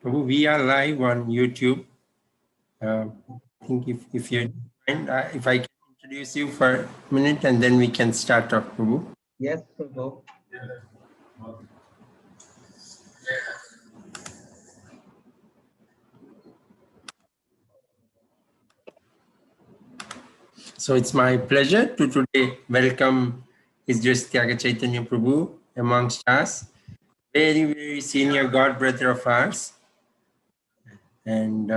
Prabhu, we are live on YouTube. I think if you mind, if I can introduce you for a minute and then we can start off, Prabhu. Yes, Prabhu. So it's my pleasure to today welcome His Grace Tyaga Caitanya Prabhu amongst us. Very, very senior God brother of ours. And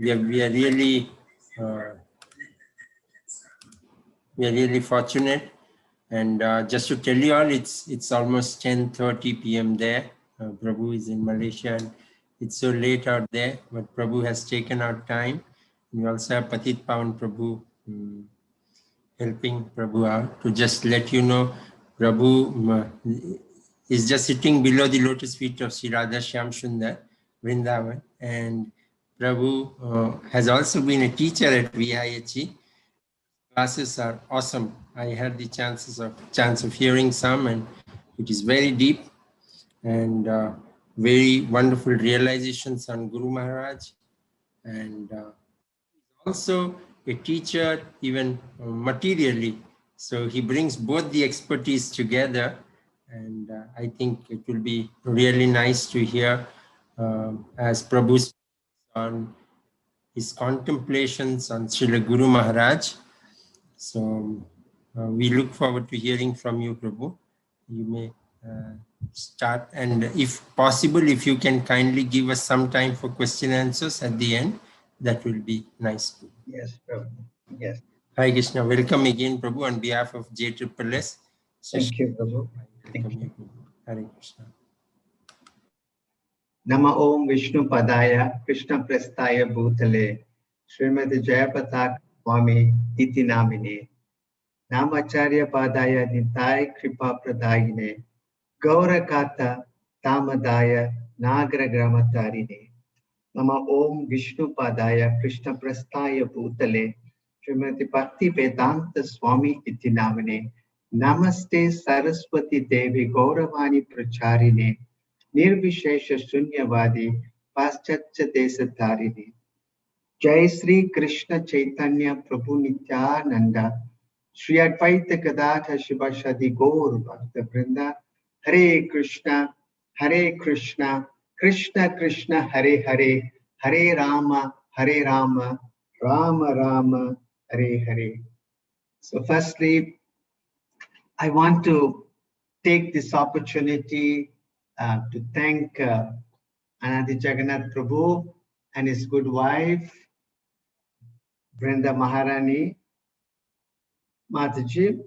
we are really fortunate. And just to tell you all, it's almost 10:30 p.m. there. Prabhu is in Malaysia and it's so late out there, but Prabhu has taken out time. We also have Patit Pawan Prabhu helping Prabhu out. To just let you know, Prabhu is just sitting below the lotus feet of Sri Radha Shyam Sundar, Vrindavan. And Prabhu has also been a teacher at VIHE. Classes are awesome. I had the chance of hearing some, and it is very deep and very wonderful realizations on Guru Maharaj, and also a teacher even materially. So he brings both the expertise together, and I think it will be really nice to hear as Prabhu speaks on his contemplations on Srila GuruMaharaja. So we look forward to hearing from you, Prabhu. You may start, and if possible, if you can kindly give us some time for question and answers at the end, that will be nice. Yes, Prabhu. Yes. Hi Krishna, welcome again, Prabhu, on behalf of JSSS. Thank you, Prabhu. Thank you. Hare Krishna. Nama Om Vishnu Padaya Krishna Prasthaya Bhutale Srimati Jayapataka Swami Iti Namine Namacharya Padaya Nitai Kripa Pradayine Gaurakata Tamadaya Nagra Gramatarine Nama Om Vishnu Padaya Krishna Prasthaya Bhutale Srimati Bhakti Vedanta Swami Iti Namine Namaste Saraswati Devi Gauravani Pracharine Nirvishesha Shunyavadi Paschatya Desatarine Jai Sri Krishna Chaitanya Prabhu Nityananda Sri Advaita Gadadhar Shivashadi Gaur Bhakta Vrinda Hare Krishna Krishna Krishna Hare Hare Hare Rama Rama Rama Hare Hare. So firstly, I want to take this opportunity to thank Anandi Jagannath Prabhu and his good wife, Brenda Maharani Mataji.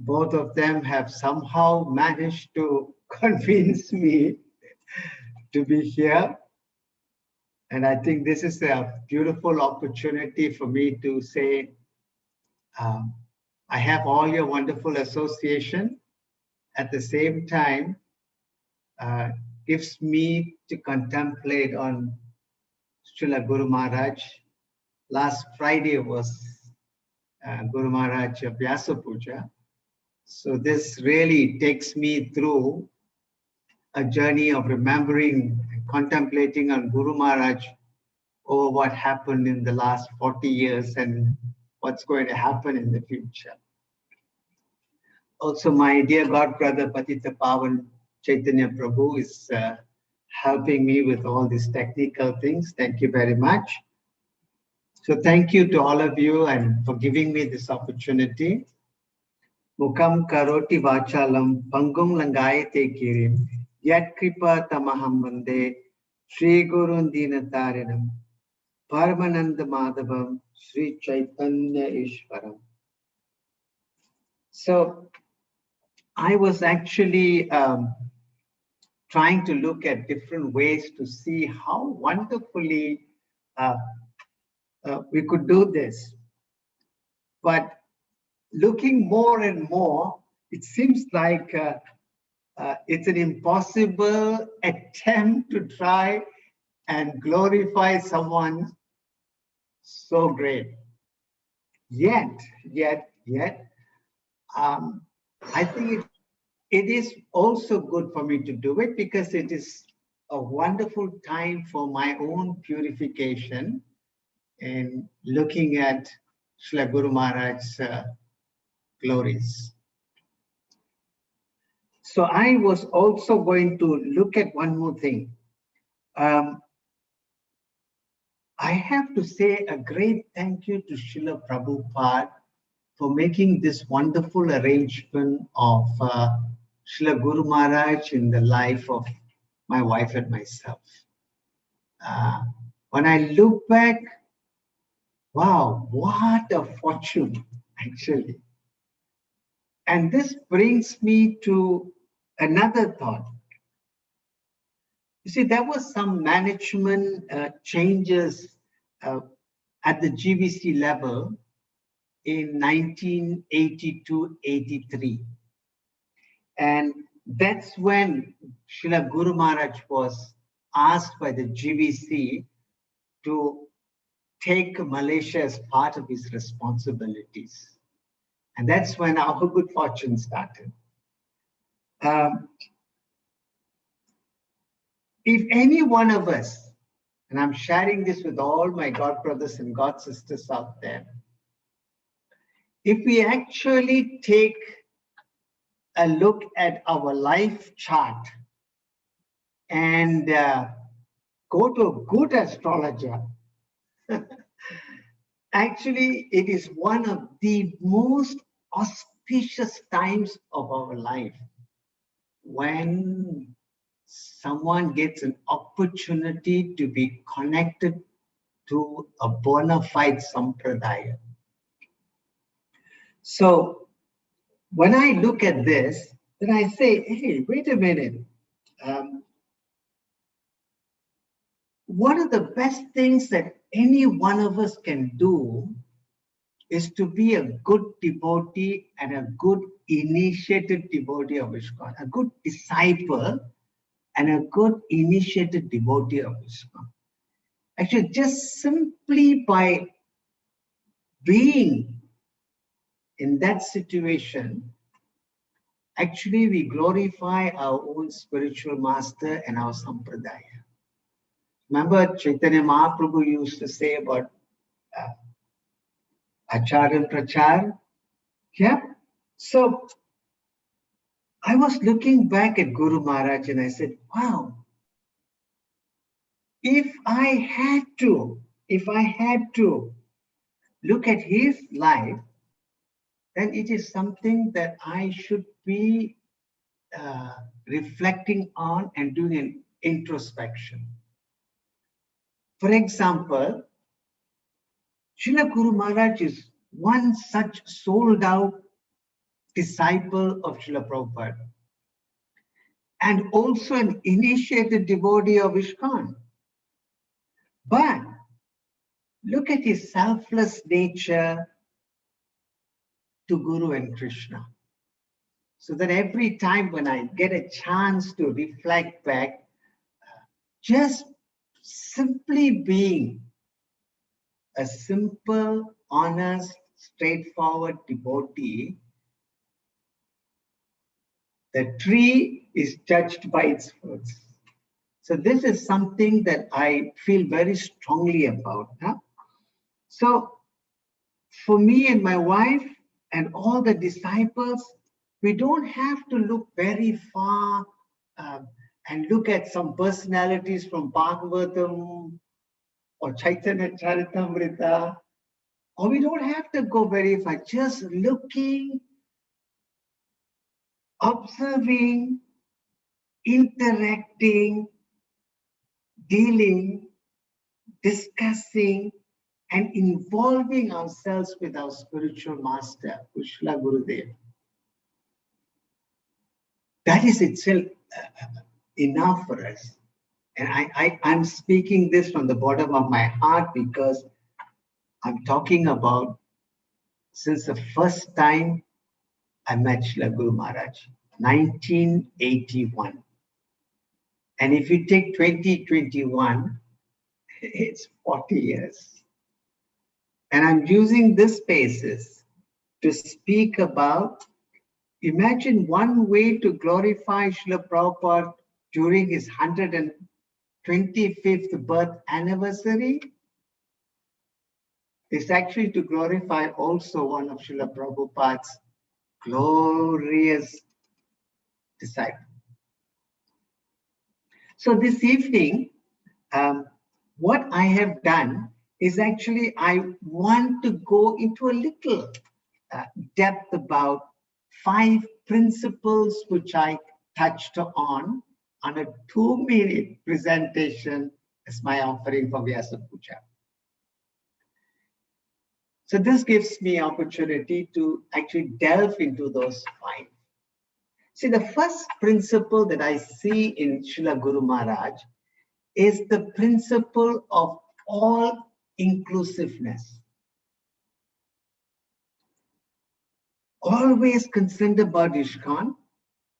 Both of them have somehow managed to convince me to be here. And I think this is a beautiful opportunity for me to say, I have all your wonderful association. At the same time, gives me to contemplate on Srila Guru Maharaj. Last Friday was Guru Maharaj Vyasa Puja. So this really takes me through a journey of remembering, contemplating on Guru Maharaj over what happened in the last 40 years and what's going to happen in the future. Also, my dear God brother Patita Pawan Chaitanya Prabhu is helping me with all these technical things. Thank you very much. So thank you to all of you and for giving me this opportunity. Mukam karoti vachalam pangum langayate kirim yat kripa tamaham vande Sri Gurun Dinatarinam Paramananda Madhavam Sri Chaitanya Ishwaram. So I was actually trying to look at different ways to see how wonderfully we could do this. But looking more and more, it seems like it's an impossible attempt to try and glorify someone so great. Yet, I think it is also good for me to do it because it is a wonderful time for my own purification in looking at Srila Guru Maharaj's glories. So I was also going to look at one more thing. I have to say a great thank you to Srila Prabhupada for making this wonderful arrangement of Srila Guru Maharaj in the life of my wife and myself. When I look back, wow, what a fortune, actually. And this brings me to another thought. You see, there was some management changes at the GBC level in 1982-83. And that's when Srila Guru Maharaj was asked by the GBC to take Malaysia as part of his responsibilities. And that's when our good fortune started. If any one of us, and I'm sharing this with all my God brothers and God sisters out there, if we actually take a look at our life chart and go to a good astrologer, actually it is one of the most auspicious times of our life when someone gets an opportunity to be connected to a bona fide sampradaya. So when I look at this, then I say, hey, wait a minute. One of the best things that any one of us can do is to be a good devotee and a good initiated devotee of Iskcon, a good disciple and a good initiated devotee of Iskcon. Actually, just simply by being in that situation, actually we glorify our own spiritual master and our sampradaya. Remember Chaitanya Mahaprabhu used to say about Achar and Prachar? Yeah. So I was looking back at Guru Maharaj and I said, wow, if I had to look at his life, then it is something that I should be reflecting on and doing an introspection. For example, Srila Guru Maharaj is one such sold out disciple of Srila Prabhupada and also an initiated devotee of Iskcon. But look at his selfless nature to Guru and Krishna. So that every time when I get a chance to reflect back, just simply being a simple, honest, straightforward devotee, the tree is judged by its fruits. So this is something that I feel very strongly about. Huh? So for me and my wife and all the disciples, we don't have to look very far and look at some personalities from Bhagavatam or Chaitanya Charitamrita, or we don't have to go very far, just looking, observing, interacting, dealing, discussing, and involving ourselves with our spiritual master, Srila Gurudev. That is itself enough for us. And I'm speaking this from the bottom of my heart because I'm talking about since the first time I met Srila Guru Maharaj, 1981. And if you take 2021, it's 40 years. And I'm using this basis to speak about, imagine one way to glorify Srila Prabhupada during his 150th 25th birth anniversary is actually to glorify also one of Srila Prabhupada's glorious disciples. So this evening, what I have done is actually I want to go into a little depth about 5 principles which I touched on a 2-minute presentation as my offering for Vyasa Puja. So this gives me opportunity to actually delve into those 5. See, the first principle that I see in Srila Guru Maharaj is the principle of all inclusiveness. Always concerned about Iskcon,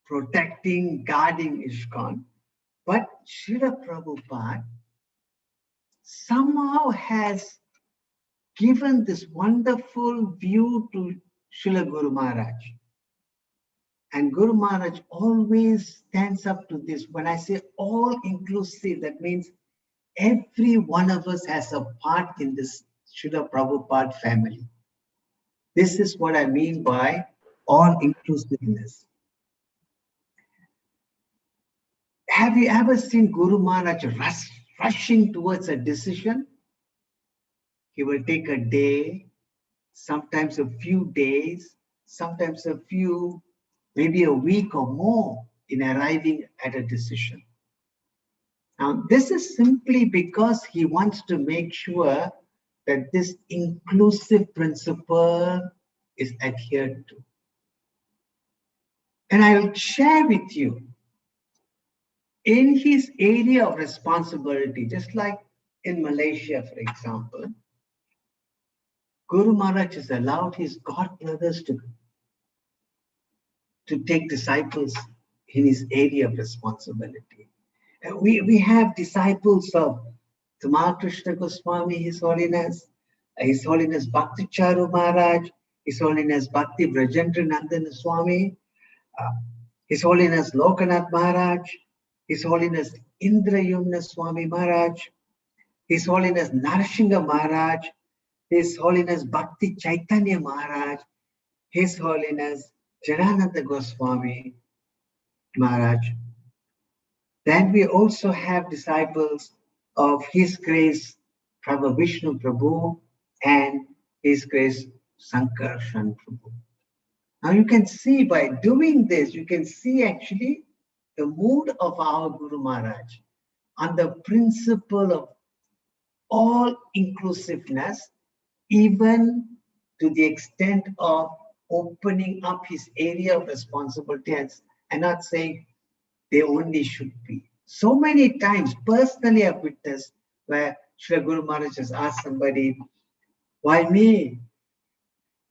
protecting, guarding Iskcon, but Srila Prabhupada somehow has given this wonderful view to Srila Guru Maharaj. And Guru Maharaj always stands up to this. When I say all inclusive, that means every one of us has a part in this Srila Prabhupada family. This is what I mean by all inclusiveness. Have you ever seen Guru Maharaj rushing towards a decision? He will take a day, sometimes a few days, sometimes maybe a week or more in arriving at a decision. Now, this is simply because he wants to make sure that this inclusive principle is adhered to. And I will share with you, in his area of responsibility, just like in Malaysia, for example, Guru Maharaj has allowed his god brothers to take disciples in his area of responsibility. And we have disciples of Tamal Krishna Goswami, His Holiness Bhakti Charu Maharaj, His Holiness Bhakti Brajendra Nandana Swami, His Holiness Lokanath Maharaj, His Holiness Indra Yumna Swami Maharaj, His Holiness Narasingha Maharaj, His Holiness Bhakti Chaitanya Maharaj, His Holiness Janananda Goswami Maharaj. Then we also have disciples of His Grace Prabhu Vishnu Prabhu and His Grace Sankarshan Prabhu. Now you can see by doing this, you can see actually the mood of our Guru Maharaj on the principle of all inclusiveness, even to the extent of opening up his area of responsibility and not saying they only should be. So many times, personally, I've witnessed where Srila Guru Maharaj has asked somebody, why me?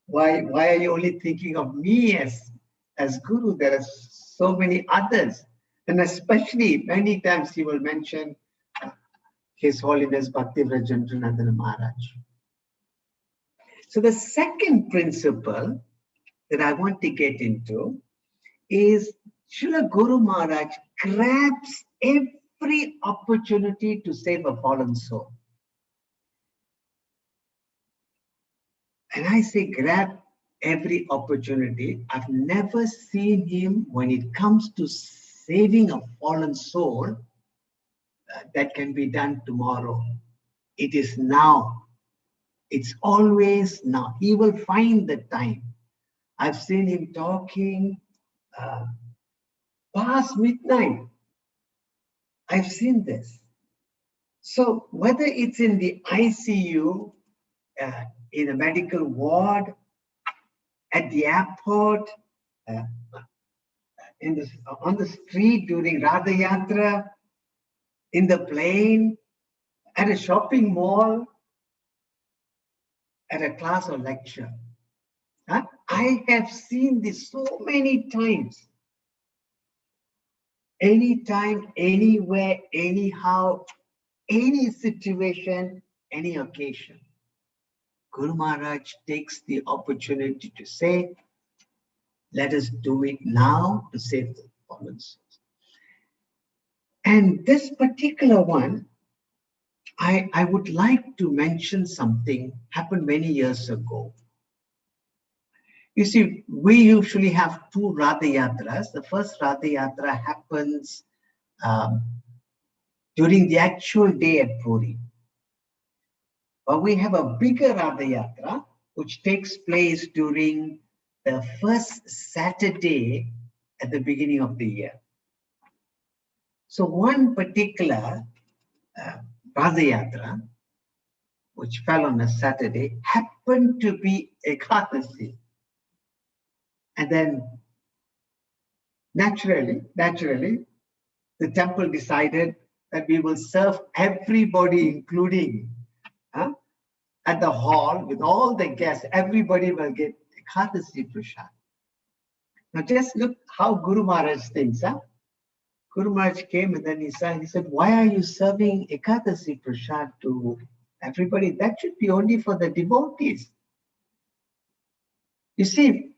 Why are you only thinking of me as Guru? There are so many others. And especially many times he will mention His Holiness Bhakti Brajendra Nandana Maharaj. So the second principle that I want to get into is Srila Guru Maharaj grabs every opportunity to save a fallen soul. And I say grab every opportunity. I've never seen him when it comes to saving a fallen soul that can be done tomorrow. It is now. It's always now. He will find the time. I've seen him talking past midnight. I've seen this. So whether it's in the ICU, in a medical ward, at the airport, on the street during Radha Yatra, in the plane, at a shopping mall, at a class or lecture. I have seen this so many times. Anytime, anywhere, anyhow, any situation, any occasion. Guru Maharaj takes the opportunity to say, let us do it now to save the fallen souls. And this particular one, I would like to mention something happened many years ago. You see, we usually have two Radha Yatras. The first Radha Yatra happens during the actual day at Puri. But we have a bigger Radha Yatra, which takes place during the first Saturday at the beginning of the year. So one particular Radha Yatra, which fell on a Saturday, happened to be Ekadasi. And then naturally, the temple decided that we will serve everybody, including at the hall with all the guests. Everybody will get Ekadasi Prasad. Now just look how Guru Maharaj thinks. Guru Maharaj came and then he said, why are you serving Ekadasi Prasad to everybody? That should be only for the devotees. You see,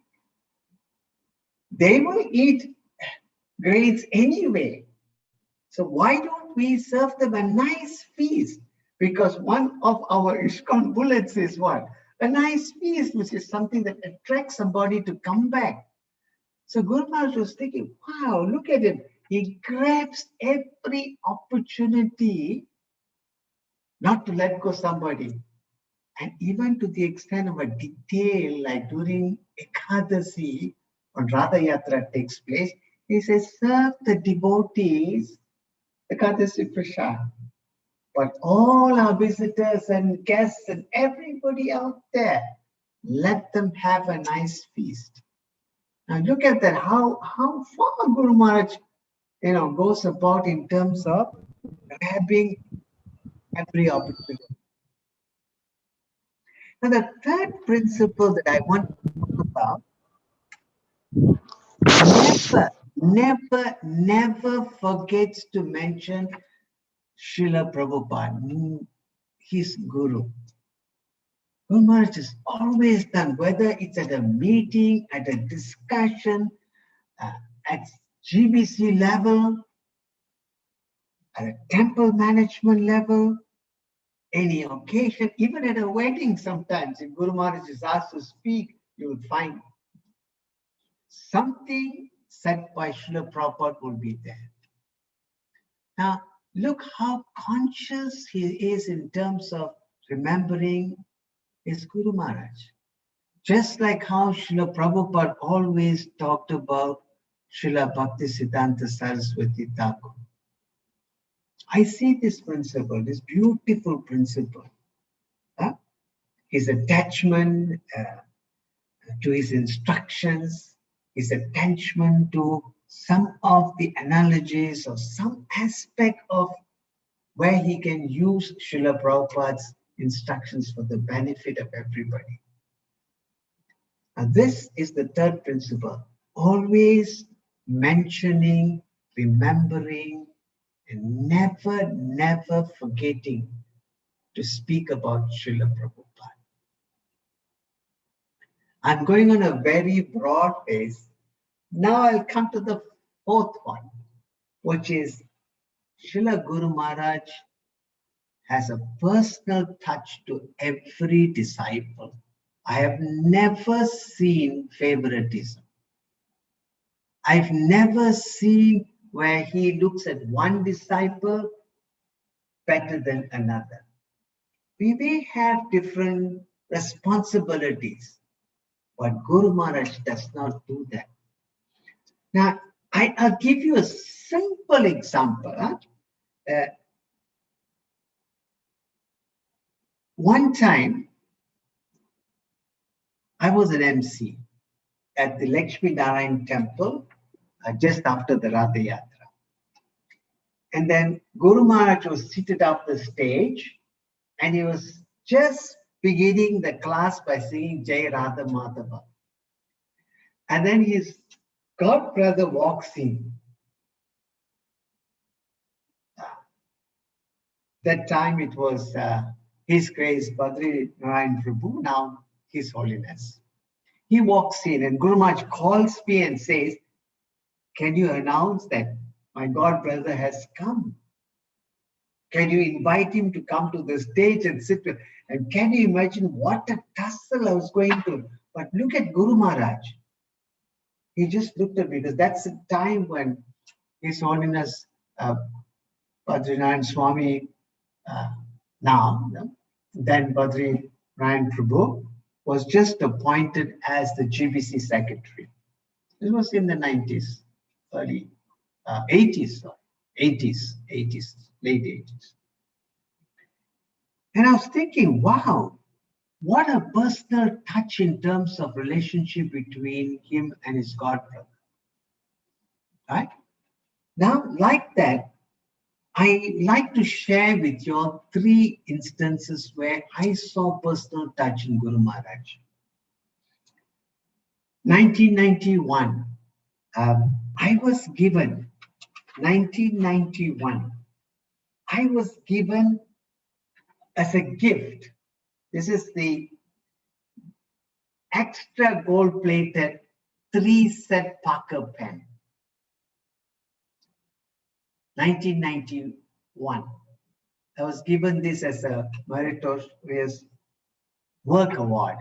they will eat grains anyway. So why don't we serve them a nice feast? Because one of our Iskcon bullets is what? A nice feast, which is something that attracts somebody to come back. So Guru Maharaj was thinking, wow, look at him. He grabs every opportunity not to let go somebody. And even to the extent of a detail, like during Ekadasi, when Radha Yatra takes place, he says, serve the devotees Ekadasi Prasad. But all our visitors and guests and everybody out there, let them have a nice feast. Now look at that, how far Guru Maharaj goes about in terms of grabbing every opportunity. Now the third principle that I want to talk about, never forgets to mention Srila Prabhupada, his guru. Guru Maharaj is always done, whether it's at a meeting, at a discussion, at GBC level, at a temple management level, any occasion, even at a wedding sometimes, if Guru Maharaj is asked to speak, you will find something said by Srila Prabhupada will be there. Now, look how conscious he is in terms of remembering his Guru Maharaj. Just like how Srila Prabhupada always talked about Srila Bhaktisiddhanta Saraswati Thakur. I see this principle, this beautiful principle. His attachment to his instructions, his attachment to some of the analogies or some aspect of where he can use Srila Prabhupada's instructions for the benefit of everybody. And this is the third principle, always mentioning, remembering, and never forgetting to speak about Srila Prabhupada. I'm going on a very broad base. Now I'll come to the fourth one, which is Srila Guru Maharaj has a personal touch to every disciple. I have never seen favoritism. I've never seen where he looks at one disciple better than another. We may have different responsibilities, but Guru Maharaj does not do that. Now, I'll give you a simple example. One time, I was an MC at the Lakshmi Narayan temple just after the Radha Yatra. And then Guru Maharaj was seated up the stage and he was just beginning the class by singing Jai Radha Madhava. And then his god brother walks in. That time it was His Grace Badri Narayan Prabhu, now His Holiness. He walks in and Guru Maharaj calls me and says, can you announce that my god brother has come. Can you invite him to come to the stage and sit with? And can you imagine what a tussle I was going through? But look at Guru Maharaj. He just looked at me because that's the time when His Holiness Badrinaran Swami, now, then Badrinaran Prabhu, was just appointed as the GBC secretary. This was in the 90s, early 80s, sorry, 80s, late 80s. And I was thinking, wow, what a personal touch in terms of relationship between him and his godbrother. Right? Now, like that, I like to share with you all 3 instances where I saw personal touch in Guru Maharaj. 1991, I was given as a gift. This is the extra gold-plated 3-set Parker pen. 1991. I was given this as a meritorious work award,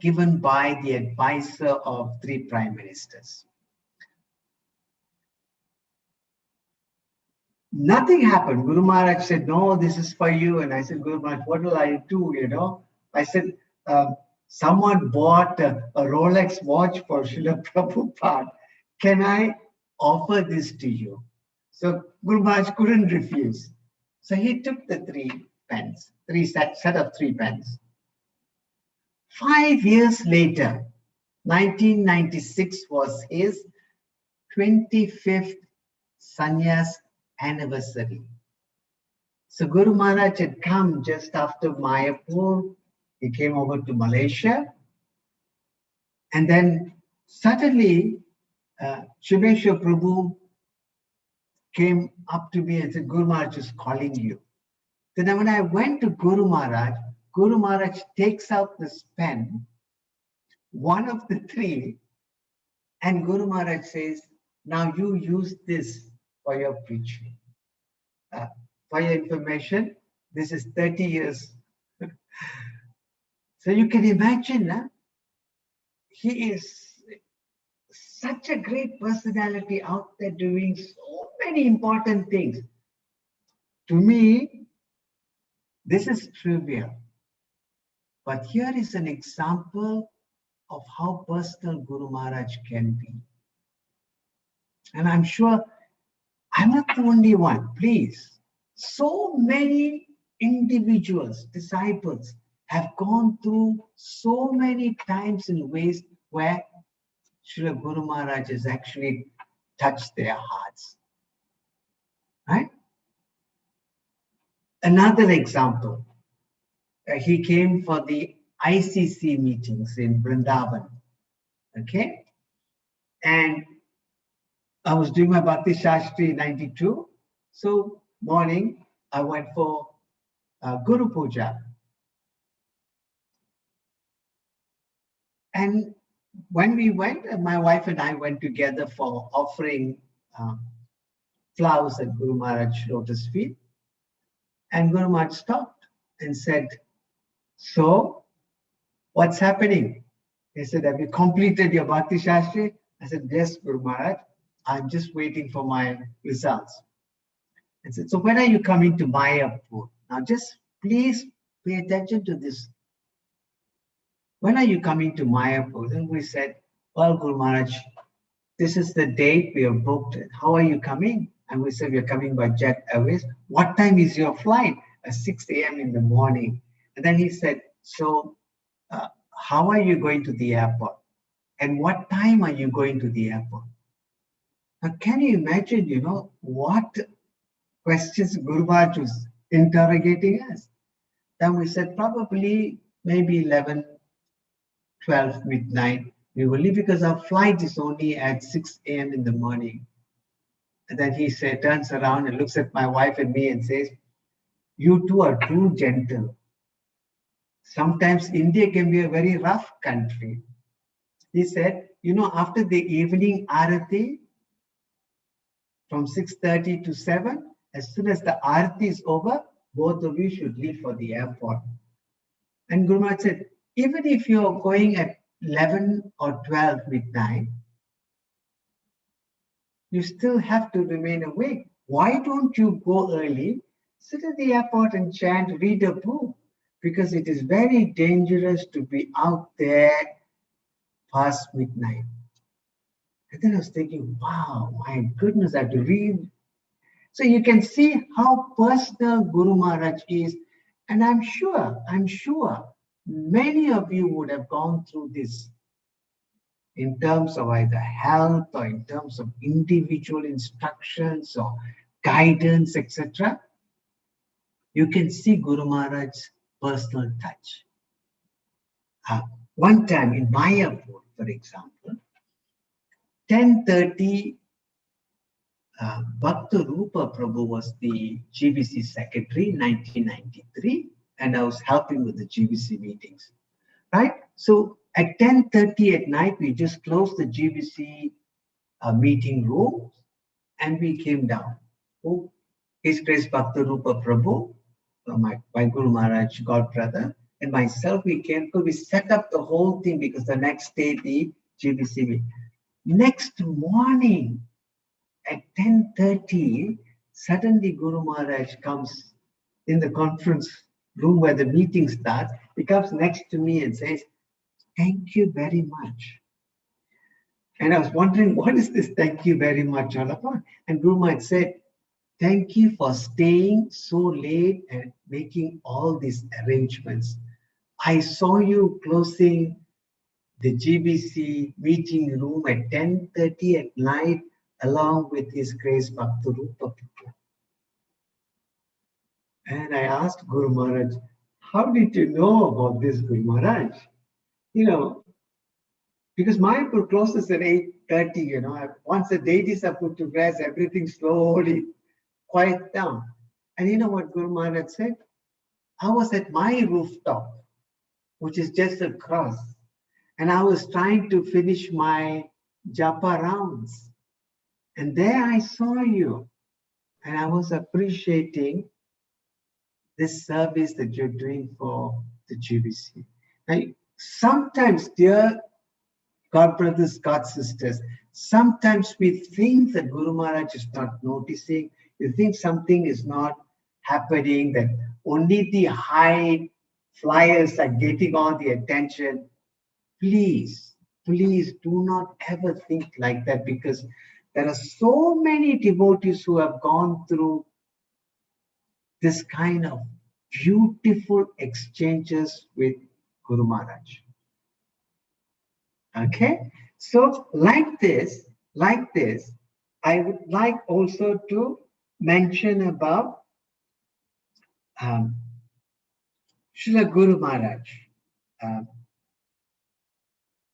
given by the advisor of 3 prime ministers. Nothing happened. Guru Maharaj said, no, this is for you. And I said, Guru Maharaj, what will I do? You know, I said, someone bought a Rolex watch for Srila Prabhupada. Can I offer this to you? So Guru Maharaj couldn't refuse. So he took the 3 pens, set of 3 pens. 5 years later, 1996 was his 25th sannyas anniversary. So Guru Maharaj had come just after Mayapur. He came over to Malaysia. And then suddenly, Shiveshwar Prabhu came up to me and said, Guru Maharaj is calling you. Then when I went to Guru Maharaj takes out this pen, one of the 3, and Guru Maharaj says, now you use this for your preaching. For your information, this is 30 years. So you can imagine, he is such a great personality out there doing so many important things. To me, this is trivial. But here is an example of how personal Guru Maharaj can be. And I'm sure I'm not the only one, please. So many individuals, disciples, have gone through so many times in ways where Srila Guru Maharaj has actually touched their hearts. Right? Another example, he came for the ICC meetings in Vrindavan. Okay? And I was doing my Bhakti Shastri 92. So morning, I went for Guru Puja. And when we went, my wife and I went together for offering flowers at Guru Maharaj's lotus feet. And Guru Maharaj stopped and said, so, what's happening? He said, have you completed your Bhakti Shastri? I said, yes, Guru Maharaj. I'm just waiting for my results. I said, so when are you coming to Mayapur? Now just please pay attention to this. When are you coming to Mayapur? And we said, well, Guru Maharaj, this is the date we have booked. How are you coming? And we said, we're coming by Jet Airways. What time is your flight? At 6 a.m. in the morning. And then he said, so how are you going to the airport? And what time are you going to the airport? Now, can you imagine, what questions Guru Maharaj was interrogating us? Then we said, probably maybe 11, 12 midnight. We will leave because our flight is only at 6 a.m. in the morning. And then he turns around and looks at my wife and me and says, you two are too gentle. Sometimes India can be a very rough country. He said, after the evening arati, from 6:30 to 7. As soon as the Aarti is over, both of you should leave for the airport. And Guru Maharaj said, even if you're going at 11 or 12 midnight, you still have to remain awake. Why don't you go early, sit at the airport and chant, read a book? Because it is very dangerous to be out there past midnight. And then I was thinking, wow, my goodness, I have to read. So you can see how personal Guru Maharaj is. And I'm sure many of you would have gone through this in terms of either health or in terms of individual instructions or guidance, etc. You can see Guru Maharaj's personal touch. One time in Mayapur, for example, 10:30, Bhakta Rupa Prabhu was the GBC secretary in 1993, and I was helping with the GBC meetings, right? So at 10:30 at night, we just closed the GBC meeting room and we came down. Oh, His Grace Bhakta Rupa Prabhu, my Guru Maharaj, God brother, and myself, we came, so we set up the whole thing because the next day, the GBC meeting. Next morning at 10:30, suddenly Guru Maharaj comes in the conference room where the meeting starts. He comes next to me and says, "Thank you very much." And I was wondering, what is this thank you very much all about? And Guru Maharaj said, "Thank you for staying so late and making all these arrangements. I saw you closing the GBC meeting room at 10:30 at night along with His Grace Bhakta Rupa Prabhu." And I asked Guru Maharaj, "How did you know about this, Guru Maharaj?" You know, because Mayapur closes at 8:30, once the deities are put to rest, everything slowly quiet down. And you know what Guru Maharaj said? I was at my rooftop, which is just across, and I was trying to finish my japa rounds. And there I saw you, and I was appreciating this service that you're doing for the GBC. Now, sometimes, dear God brothers, God sisters, sometimes we think that Guru Maharaj is not noticing. You think something is not happening, that only the high flyers are getting all the attention. Please, please do not ever think like that, because there are so many devotees who have gone through this kind of beautiful exchanges with Guru Maharaj. Okay, so like this, I would like also to mention about Srila Guru Maharaj.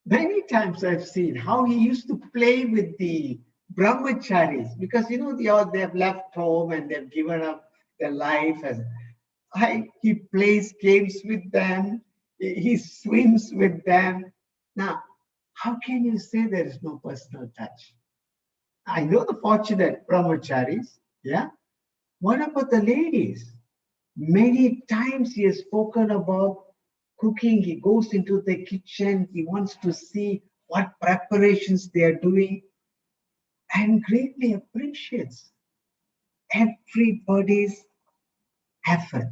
Many times I've seen how he used to play with the brahmacharis, because they have left home and they've given up their life. He plays games with them, he swims with them. Now, how can you say there is no personal touch? I know the fortunate brahmacharis, yeah. What about the ladies? Many times he has spoken about cooking. He goes into the kitchen. He wants to see what preparations they are doing and greatly appreciates everybody's effort.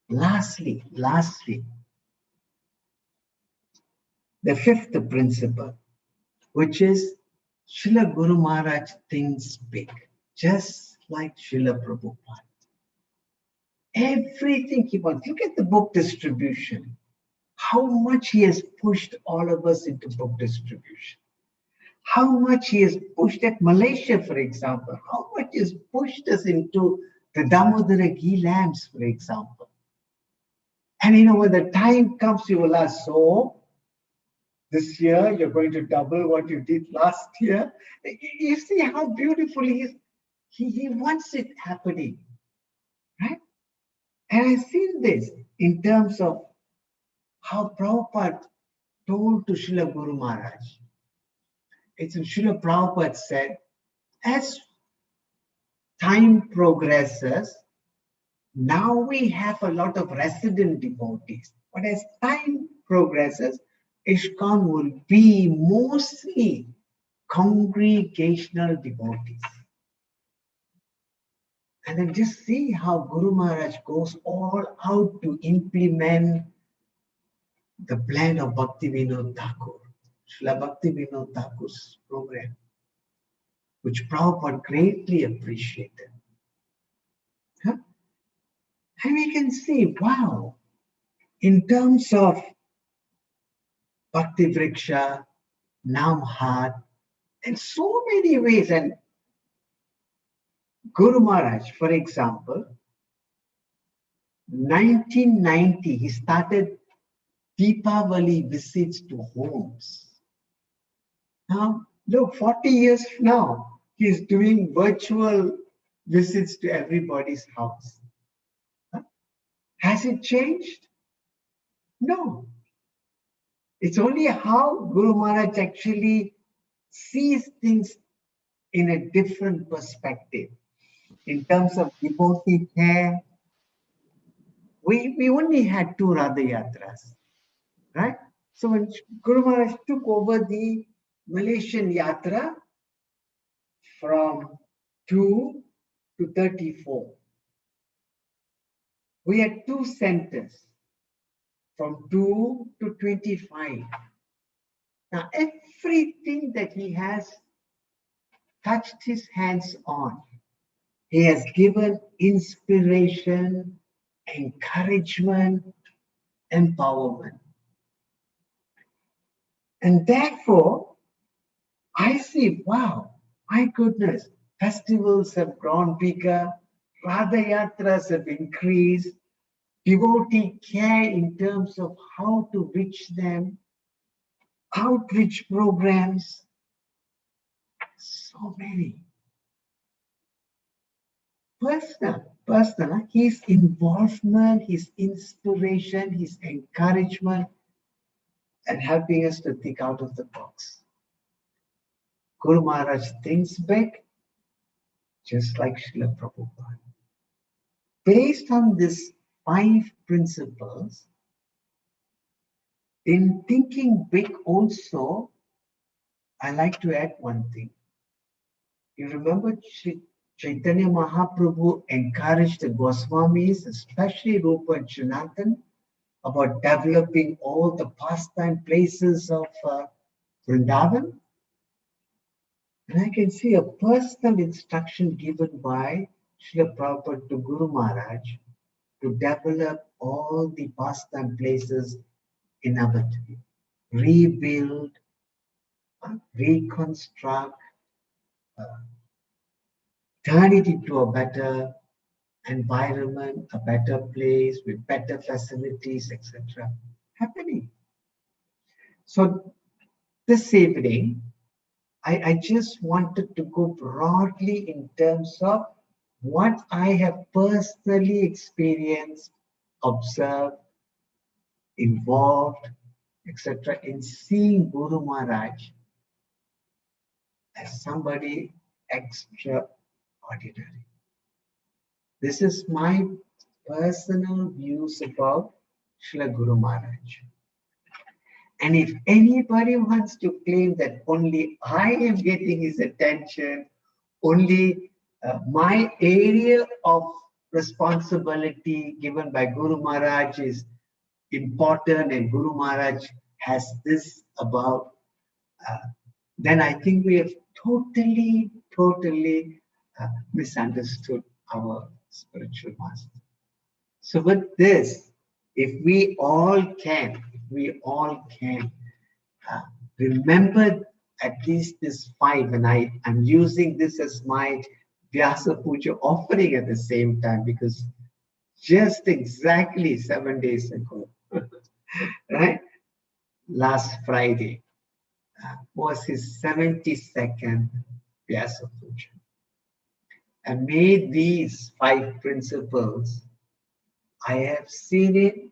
Lastly, the fifth principle, which is Srila Guru Maharaj thinks big, just like Srila Prabhupada. Everything he wants. Look at the book distribution. How much he has pushed all of us into book distribution. How much he has pushed at Malaysia, for example. How much he has pushed us into the Damodara ghee lamps, for example. And when the time comes, you will ask, so this year you're going to double what you did last year. You see how beautiful he is. He wants it happening, right? And I've seen this in terms of how Prabhupada told to Srila Guru Maharaj. It's Srila Prabhupada said, as time progresses, now we have a lot of resident devotees. But as time progresses, Iskcon will be mostly congregational devotees. And then just see how Guru Maharaj goes all out to implement the plan of Bhakti Vinod Thakur, Srila Bhakti Vinod Thakur's program, which Prabhupada greatly appreciated. Huh? And we can see, wow, in terms of Bhakti Vriksha, Namhat, in so many ways. And Guru Maharaj, for example, 1990, he started Deepavali visits to homes. Now, look, 40 years now, he's doing virtual visits to everybody's house. Huh? Has it changed? No. It's only how Guru Maharaj actually sees things in a different perspective. In terms of devotee care, we only had 2 Radha Yatras, right? So when Guru Maharaj took over the Malaysian Yatra from 2 to 34, we had 2 centers from 2 to 25. Now, everything that he has touched his hands on, he has given inspiration, encouragement, empowerment. And therefore, I see, wow, my goodness, festivals have grown bigger, Radha Yatras have increased, devotee care in terms of how to reach them, outreach programs, so many. Personal, his involvement, his inspiration, his encouragement, and helping us to think out of the box. Guru Maharaj thinks big, just like Srila Prabhupada. Based on these 5 principles, in thinking big also, I like to add one thing. You remember Chaitanya Mahaprabhu encouraged the Goswamis, especially Rupa and Sanatan, about developing all the pastime places of Vrindavan? And I can see a personal instruction given by Srila Prabhupada to Guru Maharaj to develop all the pastime places in Navadvip, rebuild, reconstruct, turn it into a better environment, a better place with better facilities, etc. happening. So this evening, I just wanted to go broadly in terms of what I have personally experienced, observed, involved, etc. in seeing Guru Maharaj as somebody extraordinary. This is my personal views about Srila Guru Maharaj. And if anybody wants to claim that only I am getting his attention, only my area of responsibility given by Guru Maharaj is important and Guru Maharaj has this about, then I think we have totally misunderstood our spiritual master. So with this, if we all can remember at least this 5, and I'm using this as my Vyasa Puja offering at the same time, because just exactly 7 days ago, right? Last Friday was his 72nd Vyasa Puja. And may these 5 principles, I have seen it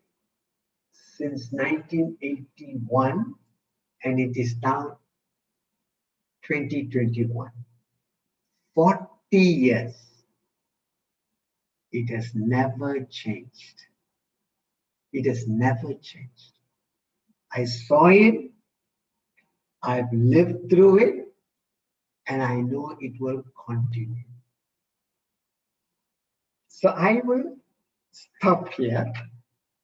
since 1981, and it is now 2021. 40 years. It has never changed. It has never changed. I saw it, I've lived through it, and I know it will continue. So I will stop here.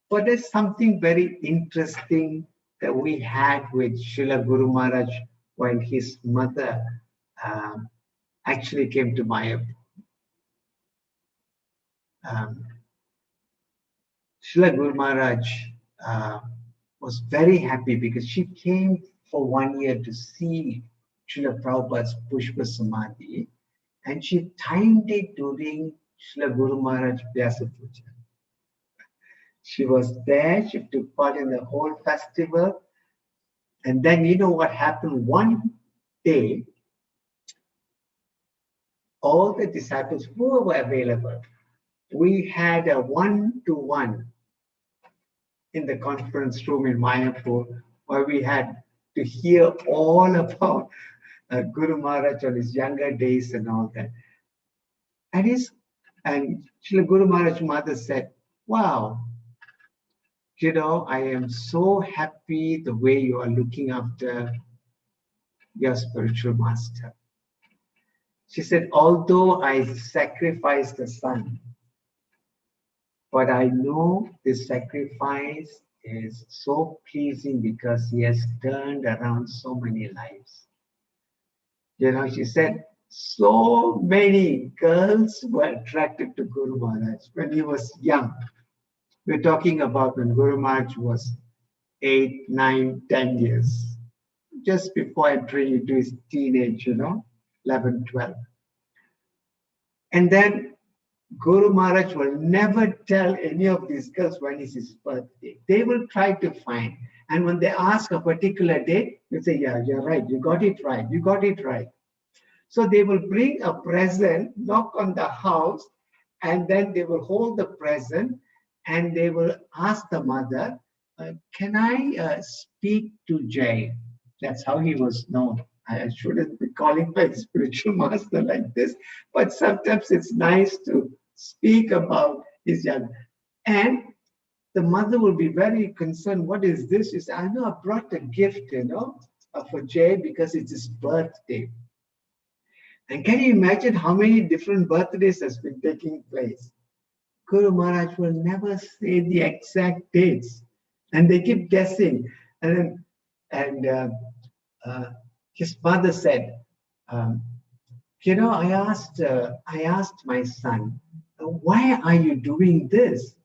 But there's something very interesting that we had with Srila Guru Maharaj when his mother actually came to Mayapur. Srila Guru Maharaj was very happy because she came for 1 year to see Srila Prabhupada's Pushpa Samadhi, and she timed it during Srila Guru Maharaj Vyasa Puja. She was there, she took part in the whole festival, and then you know what happened? One day, all the disciples who were available, we had a one-to-one in the conference room in Mayapur, where we had to hear all about Guru Maharaj on his younger days and all that. And Srila Guru Maharaj's mother said, wow, you know, I am so happy the way you are looking after your spiritual master. She said, although I sacrificed the son, but I know this sacrifice is so pleasing because he has turned around so many lives. You know, she said, so many girls were attracted to Guru Maharaj when he was young. We're talking about when Guru Maharaj was 8, 9, 10 years, just before entering into his teenage, 11, 12. And then Guru Maharaj will never tell any of these girls when is his birthday. They will try to find. And when they ask a particular date, you say, yeah, you're right. You got it right. You got it right. So they will bring a present, knock on the house, and then they will hold the present and they will ask the mother, can I speak to Jay? That's how he was known. I shouldn't be calling my spiritual master like this, but sometimes it's nice to speak about his young. And the mother will be very concerned. What is this? She said, I know I brought a gift, for Jay because it's his birthday. And can you imagine how many different birthdays has been taking place? Guru Maharaj will never say the exact dates. And they keep guessing. And his mother said, I asked my son, why are you doing this?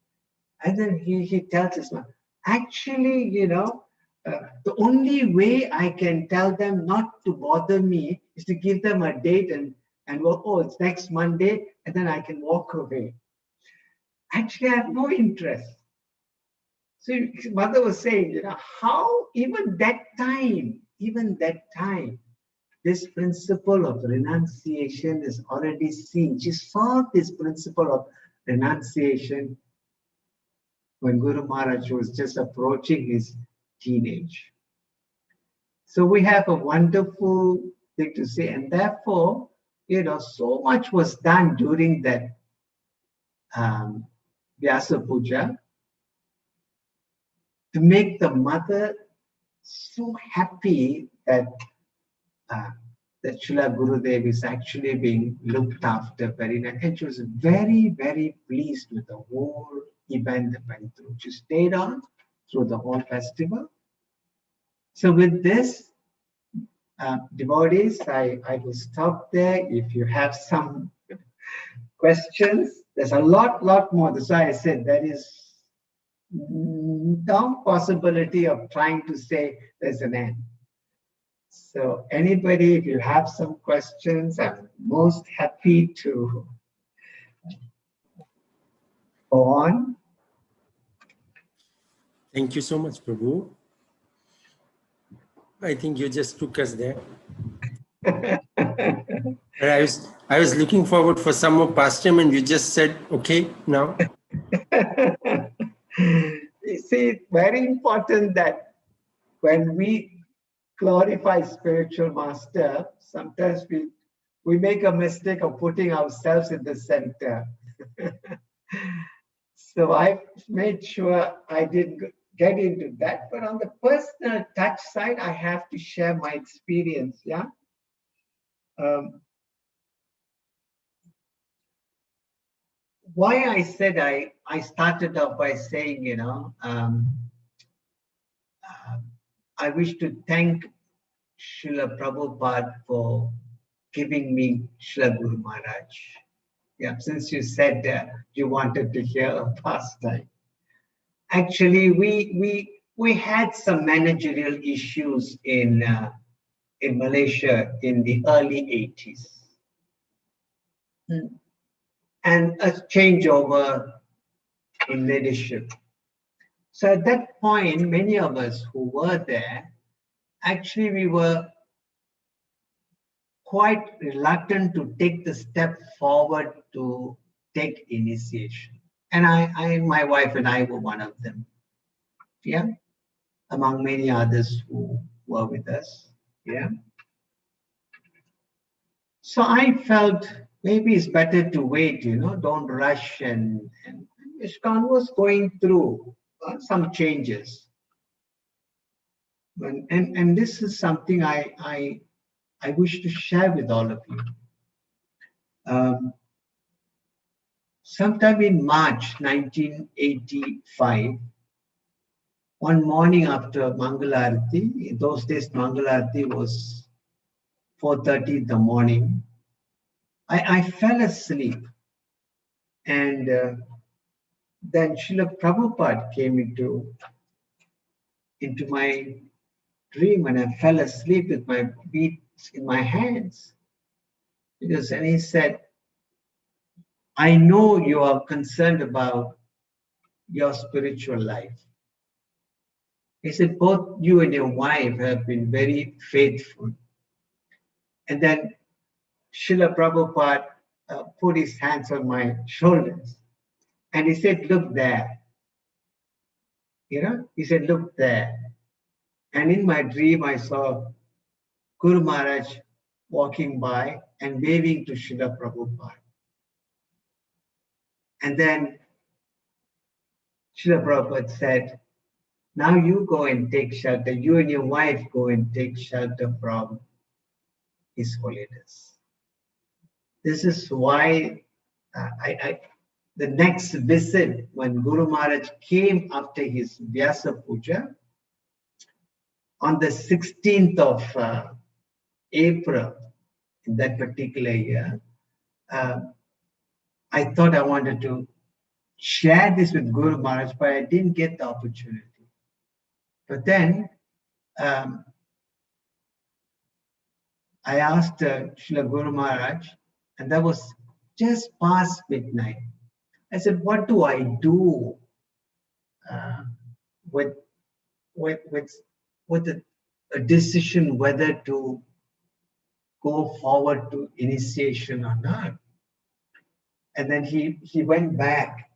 And then he tells his mother, actually, the only way I can tell them not to bother me is to give them a date and it's next Monday, and then I can walk away. Actually, I have no interest. So his mother was saying, how even that time, this principle of renunciation is already seen. She saw this principle of renunciation when Guru Maharaj was just approaching his teenage. So we have a wonderful thing to say, and therefore, so much was done during that Vyasa Puja to make the mother so happy that Srila Gurudev is actually being looked after very nice. And she was very, very pleased with the whole event that went through. She stayed on through the whole festival. So with this, devotees, I will stop there. If you have some questions, there's a lot more. That's why I said there is no possibility of trying to say there's an end. So anybody, if you have some questions, I'm most happy to go on. Thank you so much, Prabhu. I think you just took us there. I was looking forward for some more pastime, and you just said, okay, now. You see, it's very important that when we glorify spiritual master, sometimes we we make a mistake of putting ourselves in the center. So I made sure I didn't get into that. But on the personal touch side, I have to share my experience. Yeah. Why I said I started off by saying, I wish to thank Srila Prabhupada for giving me Srila Guru Maharaj. Yeah, since you said you wanted to hear a pastime. Actually, we had some managerial issues in Malaysia in the early 80s. And a changeover in leadership. So at that point, many of us who were there, actually we were quite reluctant to take the step forward to take initiation. And my wife and I were one of them. Yeah. Among many others who were with us. Yeah. So I felt maybe it's better to wait, don't rush. And Iskcon was going through some changes. And this is something I wish to share with all of you. Sometime in March 1985, one morning after Mangalarati, in those days Mangalarati was 4:30 in the morning, I fell asleep. And then Srila Prabhupada came into my dream, and I fell asleep with my feet in my hands. And he said, I know you are concerned about your spiritual life. He said, both you and your wife have been very faithful. And then Srila Prabhupada put his hands on my shoulders. And he said, look there. He said, look there. And in my dream, I saw Guru Maharaj walking by and waving to Srila Prabhupada. And then Srila Prabhupada said, now you go and take shelter. You and your wife go and take shelter from His Holiness. This is why the next visit, when Guru Maharaj came after his Vyasa Puja, on the 16th of April, in that particular year, I thought I wanted to share this with Guru Maharaj, but I didn't get the opportunity. But then I asked Srila Guru Maharaj, and that was just past midnight. I said, what do I do with a decision whether to go forward to initiation or not? And then he went back.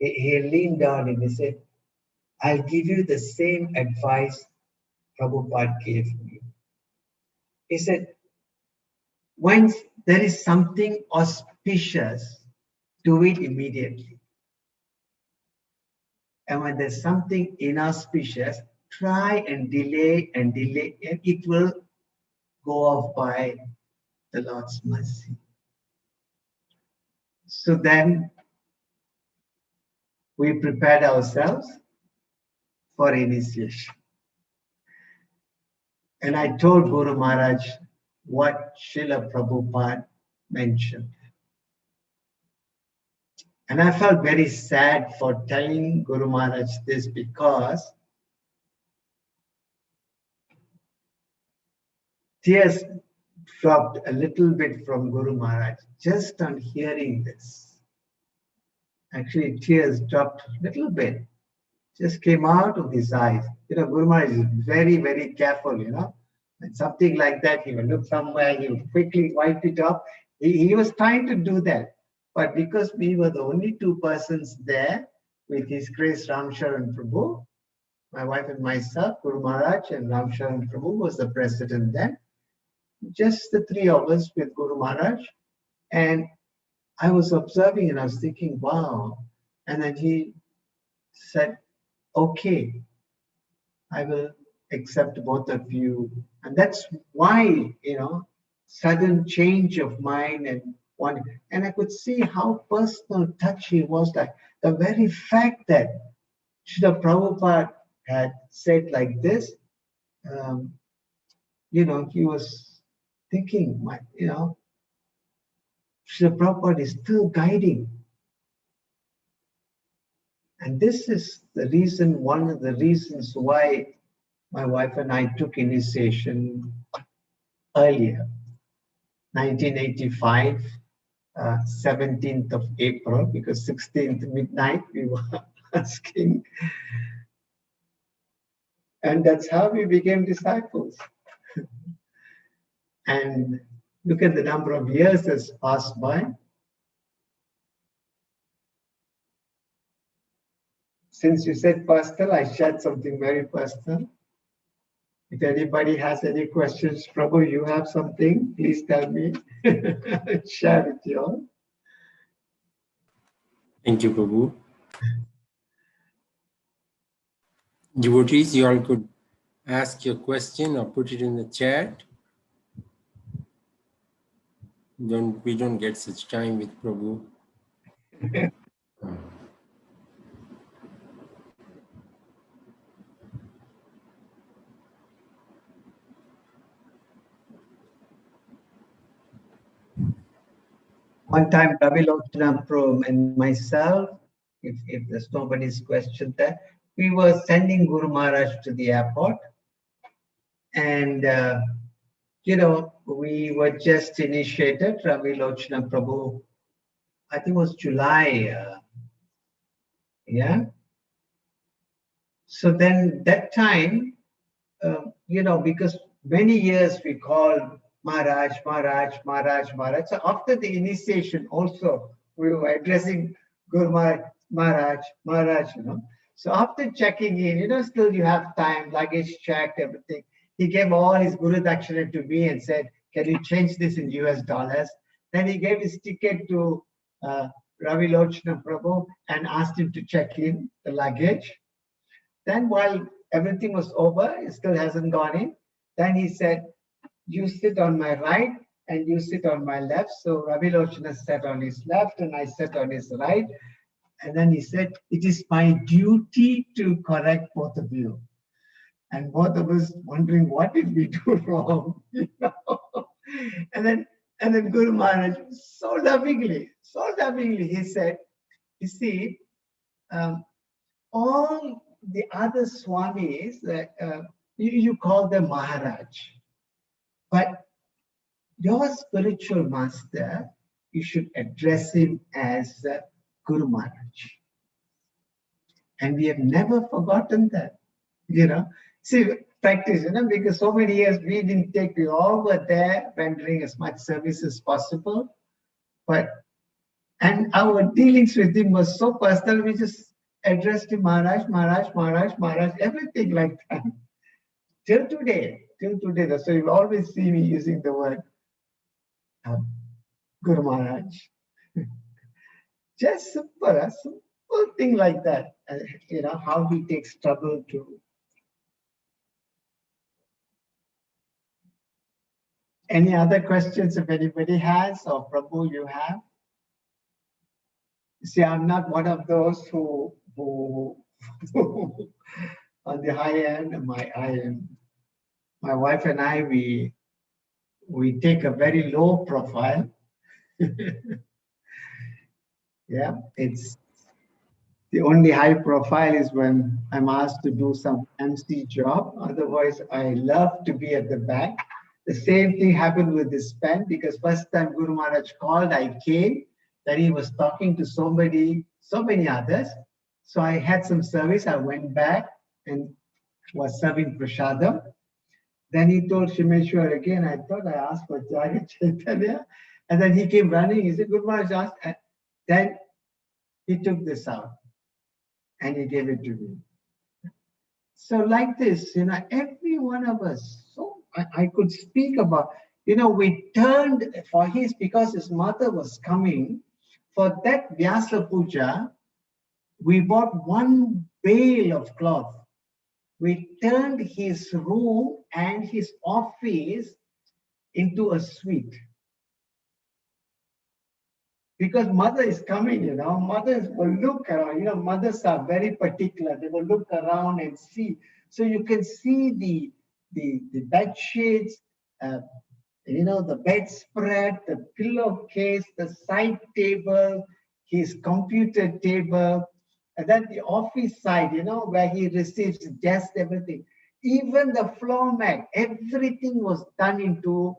He leaned down and he said, I'll give you the same advice Prabhupada gave me. He said, once there is something auspicious, do it immediately. And when there's something inauspicious, try and delay, and it will go off by the Lord's mercy. So then we prepared ourselves for initiation. And I told Guru Maharaj what Srila Prabhupada mentioned. And I felt very sad for telling Guru Maharaj this, because tears dropped a little bit from Guru Maharaj just on hearing this. Actually, tears dropped a little bit, just came out of his eyes. Guru Maharaj is very, very careful, And something like that, he will look somewhere, he will quickly wipe it off. He was trying to do that. But because we were the only two persons there, with His Grace Ramcharan Prabhu, my wife and myself, Guru Maharaj and Ramcharan Prabhu was the president then, just the three of us with Guru Maharaj. And I was observing and I was thinking, wow. And then he said, okay, I will accept both of you. And that's why, sudden change of mind and one. And I could see how personal touch he was. Like the very fact that Srila Prabhupada had said like this, he was thinking, Srila Prabhupada is still guiding. And this is the reason, one of the reasons why my wife and I took initiation earlier, 1985, 17th of April, because 16th midnight we were asking. And that's how we became disciples. And look at the number of years that's passed by. Since you said personal, I shared something very personal. If anybody has any questions, Prabhu, you have something, please tell me. Share with you all. Thank you, Prabhu. Devotees, you all could ask your question or put it in the chat. We don't get such time with Prabhu. One time, Ravi Prabhu and myself, if there's nobody's question there, we were sending Guru Maharaj to the airport. And, we were just initiated, Ravi Prabhu, I think it was July, yeah. So then that time, because many years we called Maharaj. So after the initiation also, we were addressing Guru Maharaj. So after checking in, still you have time, luggage checked, everything. He gave all his Guru Dakshina to me and said, can you change this in US dollars? Then he gave his ticket to Ravi Prabhu and asked him to check in the luggage. Then while everything was over, it still hasn't gone in. Then he said, you sit on my right and you sit on my left. So Ravi Lochana sat on his left and I sat on his right. And then he said, it is my duty to correct both of you. And both of us wondering, what did we do wrong? And then Guru Maharaj, so lovingly, he said, you see, all the other Swamis, you call them Maharaj. But your spiritual master, you should address him as Guru Maharaj. And we have never forgotten that, See, practice, because so many years we didn't take, we all were there rendering as much service as possible. And our dealings with him was so personal, we just addressed him Maharaj, everything like that. Till today. So you always see me using the word Guru Maharaj. Just a simple thing like that. How he takes trouble to. Any other questions if anybody has, or Prabhu you have? See, I'm not one of those who on the high end. My wife and I, we take a very low profile. Yeah, it's the only high profile is when I'm asked to do some MC job. Otherwise, I love to be at the back. The same thing happened with this pen, because first time Guru Maharaj called, I came. Then he was talking to so many others. So I had some service. I went back and was serving prasadam. Then he told Shimeshwar again, I thought I asked for Tyaga Caitanya. And then he came running. He said, Guru Maharaj asked. And then he took this out and he gave it to me. So like this, every one of us, so I could speak about, You know, we turned for because his mother was coming, for that Vyasa Puja, we bought one bale of cloth. We turned his room and his office into a suite. Because mother is coming, you know, mothers will look around, you know, mothers are very particular. They will look around and see. So you can see the bed sheets, you know, the bedspread, the pillowcase, the side table, his computer table, and then the office side, you know, where he receives guests, everything. Even the floor mat, everything was done into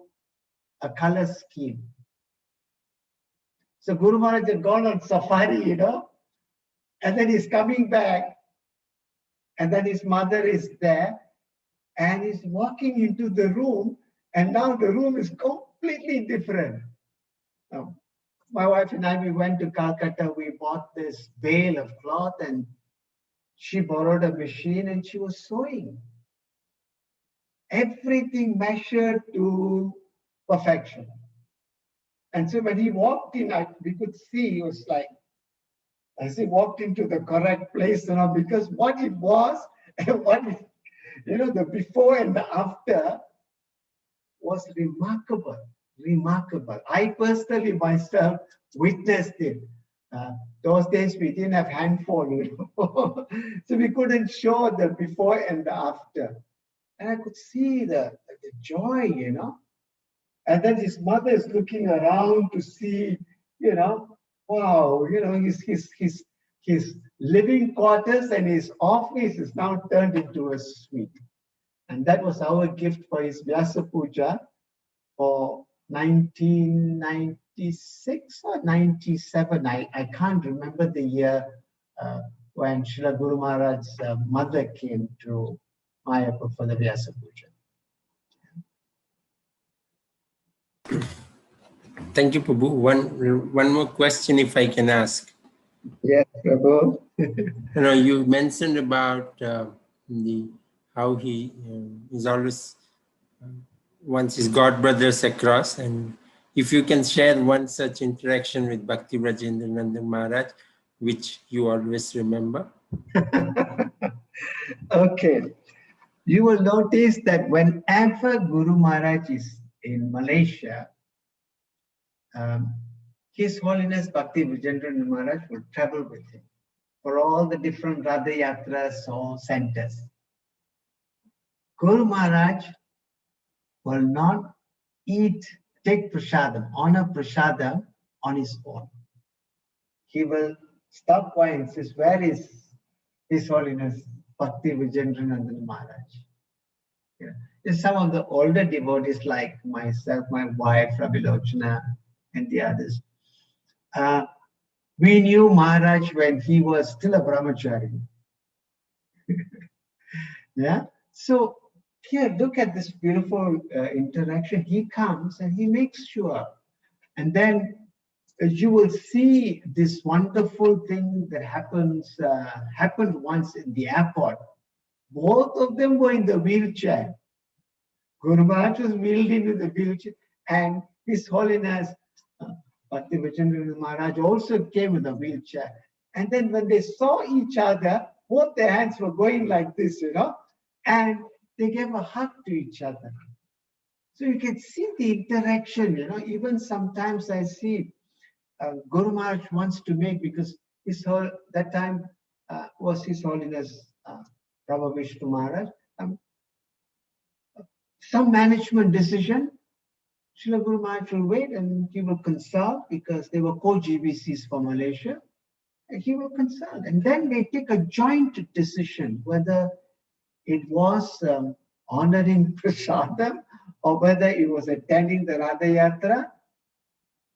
a color scheme. So Guru Maharaj had gone on safari, you know, and then he's coming back, and then his mother is there, and he's walking into the room, and now the room is completely different. Now, my wife and I, we went to Calcutta, we bought this bale of cloth, and she borrowed a machine and she was sewing. Everything measured to perfection. And so when he walked in, we could see, it was like, as he walked into the correct place, you know, because what it was, and what it, you know, the before and the after was remarkable, remarkable. I personally myself witnessed it. Those days we didn't have handphone, you know, so we couldn't show the before and the after. And I could see the joy, you know. And then his mother is looking around to see, you know, wow, you know, his living quarters and his office is now turned into a suite. And that was our gift for his Vyasa Puja for 1996 or 97. I can't remember the year when Srila Guru Maharaj's mother came to Mayapur for the Vyasa Puja. Thank you, Prabhu. One more question, if I can ask. Yes, Prabhu. You know, you mentioned about how he is always wants his god brothers across, and if you can share one such interaction with Bhakti Rajendra Nandan Maharaj, which you always remember. Okay. You will notice that whenever Guru Maharaj is in Malaysia, His Holiness Bhakti Vijayendra Maharaj will travel with him for all the different Radha Yatras or centers. Guru Maharaj will not take prasadam, honor prasadam on his own. He will stop by and says, where is His Holiness Bhakti Vijayendra Nandan Maharaj? Yeah. Some of the older devotees like myself, my wife, Rabbi Lochana, and the others. We knew Maharaj when he was still a brahmachari. Yeah. So here, look at this beautiful interaction. He comes and he makes sure. And then you will see this wonderful thing that happened once in the airport. Both of them were in the wheelchair. Guru Maharaj was wheeled into the wheelchair, and His Holiness Bhakti Vijayendra Maharaj also came with a wheelchair. And then when they saw each other, both their hands were going like this, you know, and they gave a hug to each other. So you can see the interaction, you know. Even sometimes I see Guru Maharaj wants to make, because that time was His Holiness Prabhu Vishnu Maharaj. Some management decision, Srila Guru Maharaj will wait and he will consult, because they were co-GBCs for Malaysia, and he will consult. And then they take a joint decision whether it was honoring prasadam, or whether it was attending the Radha Yatra,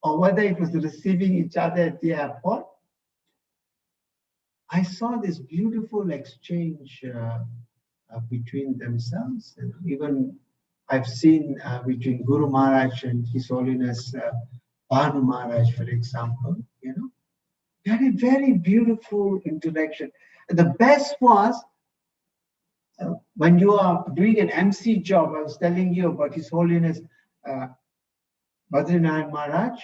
or whether it was receiving each other at the airport. I saw this beautiful exchange between themselves. And even I've seen between Guru Maharaj and His Holiness Bhanu Maharaj, for example, you know, very, very beautiful interaction. And the best was when you are doing an MC job. I was telling you about His Holiness Badrinath Maharaj,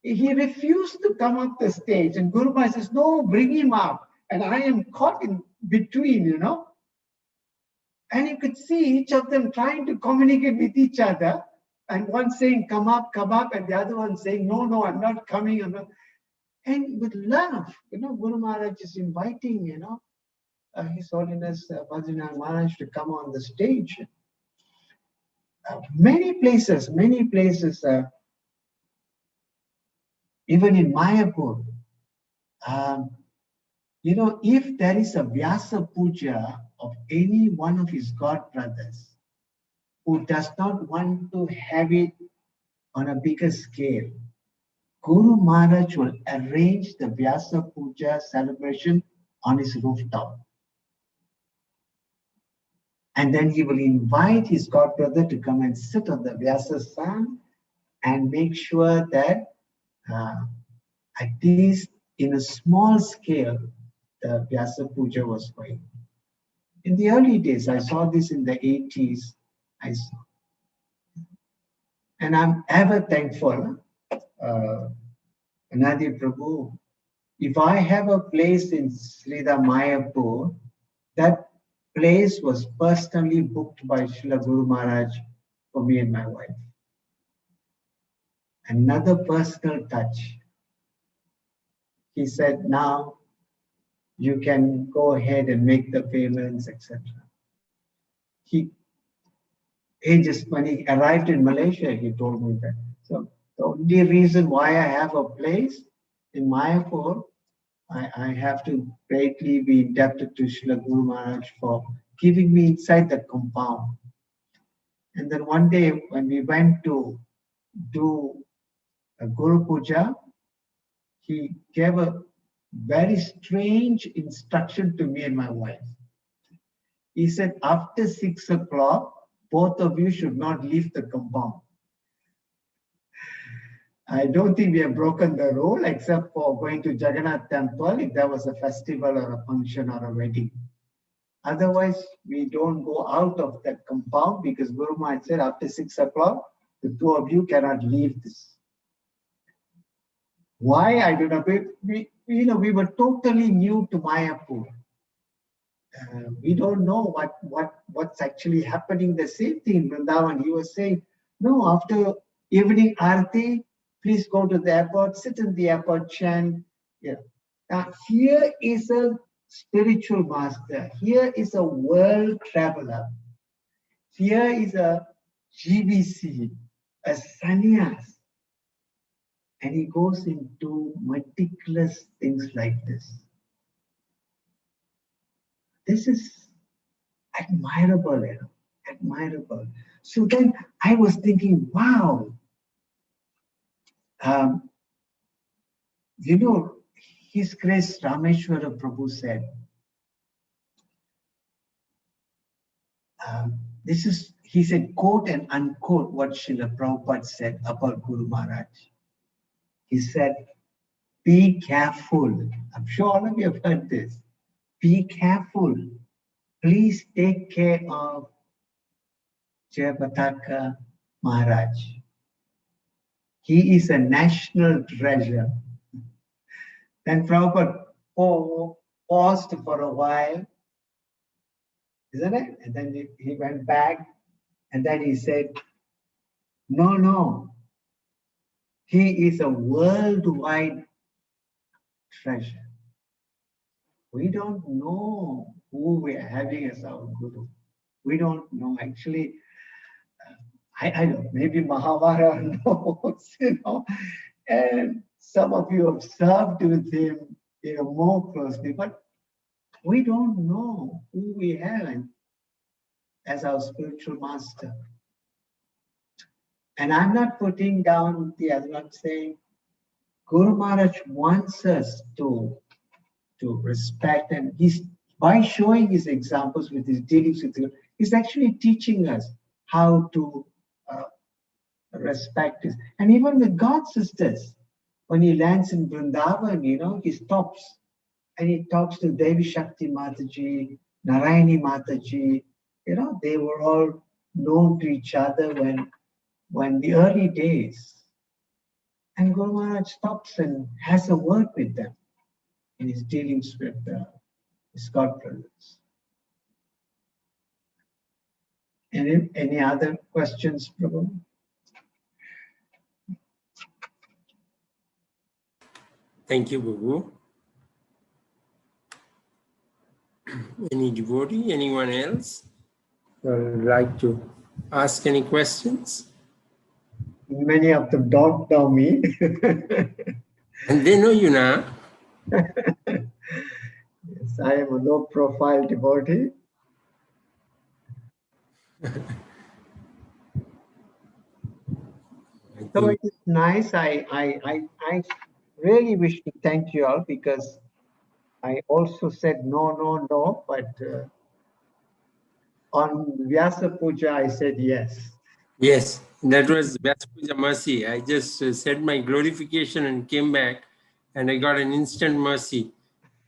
he refused to come up the stage. And Guru Maharaj says, no, bring him up. And I am caught in between, you know. And you could see each of them trying to communicate with each other. And one saying, come up, and the other one saying, no, no, I'm not coming. I'm not. And with love, you know, Guru Maharaj is inviting, you know, His Holiness Badrinath Maharaj to come on the stage. Many places, even in Mayapur, you know, if there is a Vyasa Puja of any one of his god brothers who does not want to have it on a bigger scale, Guru Maharaj will arrange the Vyasa Puja celebration on his rooftop. And then he will invite his god brother to come and sit on the Vyasa San and make sure that at least in a small scale, the Vyasa Puja was going. In the early days, I saw this in the 80s. And I'm ever thankful, Anadi Prabhu, if I have a place in Srila Mayapur, that place was personally booked by Srila Guru Maharaj for me and my wife. Another personal touch. He said, now you can go ahead and make the payments, etc. He just when he arrived in Malaysia, he told me that. So the only reason why I have a place in Mayapur, I have to greatly be indebted to Srila Guru Maharaj for giving me inside the compound. And then one day when we went to do a Guru Puja, he gave a very strange instruction to me and my wife. He said, after 6 o'clock, both of you should not leave the compound. I don't think we have broken the rule except for going to Jagannath temple if there was a festival or a function or a wedding. Otherwise, we don't go out of that compound because Guru Maharaj said after 6 o'clock, the two of you cannot leave this. Why? I don't know. We were totally new to Mayapur. We don't know what's actually happening. The same thing in Vrindavan. He was saying, no, after evening arati, please go to the airport, sit in the airport, chant. Yeah. Now, here is a spiritual master. Here is a world traveler. Here is a GBC, a sannyas. And he goes into meticulous things like this. This is admirable, you know, admirable. So then I was thinking, wow, you know, His Grace Rameshwara Prabhu said, he said, quote and unquote what Srila Prabhupada said about Guru Maharaj. He said, be careful. I'm sure all of you have heard this. Be careful. Please take care of Jayapataka Maharaj. He is a national treasure. Then Prabhupada paused for a while, isn't it? And then he went back and then he said, no, he is a worldwide treasure. We don't know who we are having as our Guru. We don't know. Actually, I don't know, maybe Mahavara knows, you know, and some of you have served with him, you know, more closely, but we don't know who we have as our spiritual master. And I'm not putting down I'm not saying Guru Maharaj wants us to respect, and by showing his examples with his dealings with you, he's actually teaching us how to respect this. And even with God sisters, when he lands in Vrindavan, you know, he stops and he talks to Devi Shakti Mataji, Narayani Mataji. You know, they were all known to each other when when the early days, and Guru Maharaj stops and has a word with them in his dealings with his God brothers. Any other questions, Prabhu? Thank you, Babu. Any devotee, anyone else would like to ask any questions? Many of them don't know me. And they know you now. Yes, I am a low-profile devotee. So it is nice. I really wish to thank you all, because I also said no, but on Vyasa Puja I said yes. Yes, that was Vyasa Puja mercy. I just said my glorification and came back, and I got an instant mercy.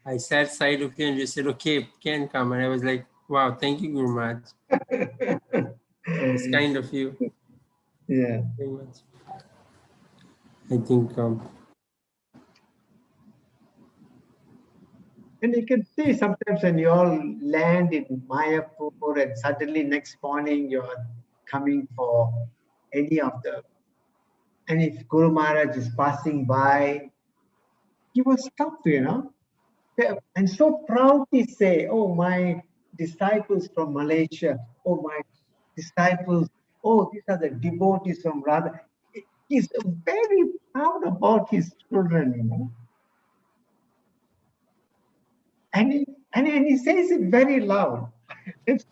I sat side of you and you said, okay, can come. And I was like, wow, thank you, Guru Maharaj. It's kind of you. Yeah. Very much. I think And you can see sometimes when you all land in Mayapur and suddenly next morning you're coming for any of the, and if Guru Maharaj is passing by, he will stop, and so proudly say, oh, my disciples from Malaysia, oh, my disciples, oh, these are the devotees from Radha. He's very proud about his children, And he says it very loud. And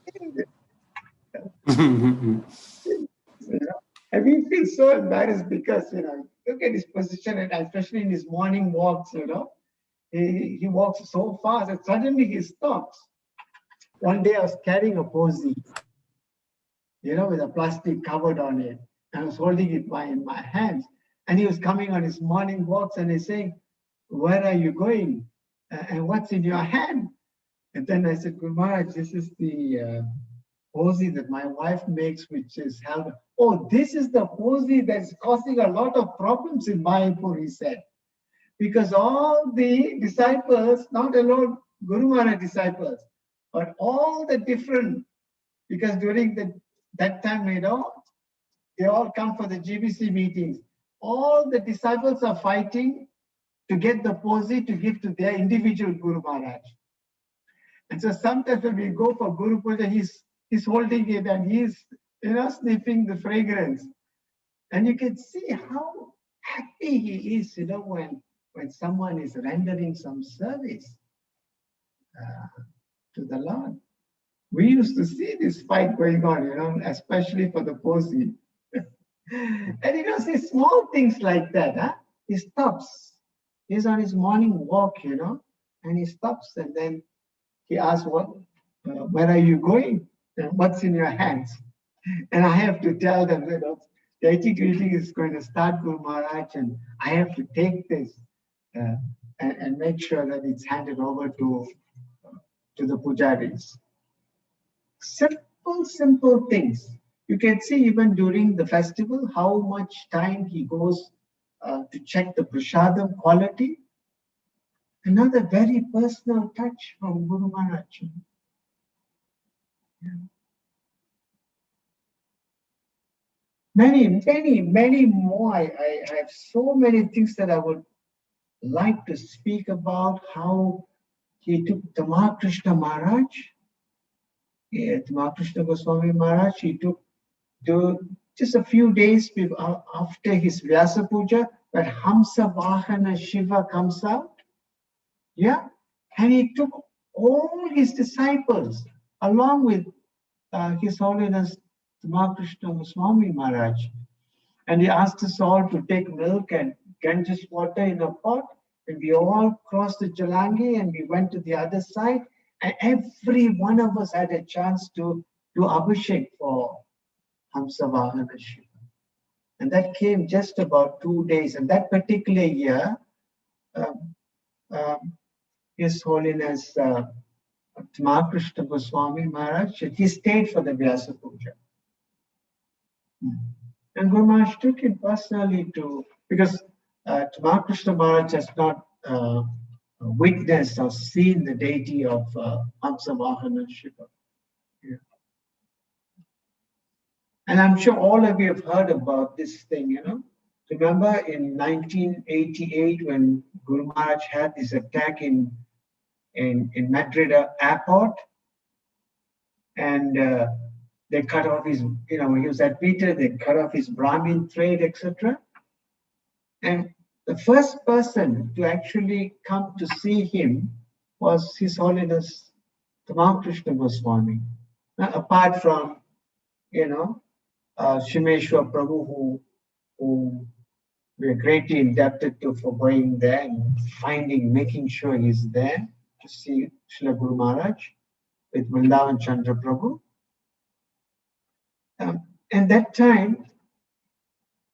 we feel so embarrassed because, look at his position, and especially in his morning walks, he walks so fast and suddenly he stops. One day I was carrying a posy, with a plastic covered on it, and I was holding it in my hands. And he was coming on his morning walks and he's saying, where are you going? And what's in your hand? And then I said, Guru Maharaj, this is the posy that my wife makes, which is held. Oh, this is the posy that's causing a lot of problems in Mayapur, he said. Because all the disciples, not alone Guru Maharaj disciples, but all the different, because during that time, they all come for the GBC meetings. All the disciples are fighting to get the posy to give to their individual Guru Maharaj. And so sometimes when we go for Guru Puja, he's holding it and he's sniffing the fragrance. And you can see how happy he is, when someone is rendering some service to the Lord. We used to see this fight going on, especially for the posy. And see small things like that, huh? He stops. He's on his morning walk, and he stops and then he asks, where are you going? What's in your hands? And I have to tell them, the greeting is going to start, Guru Maharaj, and I have to take this and make sure that it's handed over to the pujaris. Simple things. You can see even during the festival how much time he goes to check the prasadam quality. Another very personal touch from Guru Maharaj. Many more. I have so many things that I would like to speak about. How he took Tamakrishna Maharaj, Tamakrishna Goswami Maharaj, he took just a few days after his Vyasa Puja, when Hamsa Vahana Shiva comes out. Yeah. And he took all his disciples along with His Holiness Tamakrishna Goswami Maharaj. And he asked us all to take milk and Ganges water in a pot. And we all crossed the Jalangi and we went to the other side. And every one of us had a chance to do Abhishek for Hamsa Vahana Shiva. And that came just about 2 days. And that particular year, His Holiness Tamakrishna Goswami Maharaj, he stayed for the Vyasa Puja. And Guru Maharaj took it personally because Ramakrishna Maharaj has not witnessed or seen the deity of Hamsavahana Shiva. Yeah. And I'm sure all of you have heard about this thing, you know. Remember in 1988 when Guru Maharaj had this attack in Madrid airport, and they cut off his, you know, he was admitted, they cut off his Brahmin thread, etc. And the first person to actually come to see him was His Holiness Ramakrishna Goswami. Now, apart from, you know, Shimeshwar Prabhu, who we are greatly indebted to for going there and making sure he's there to see Srila Guru Maharaj with Vrindavan Chandra Prabhu. And that time,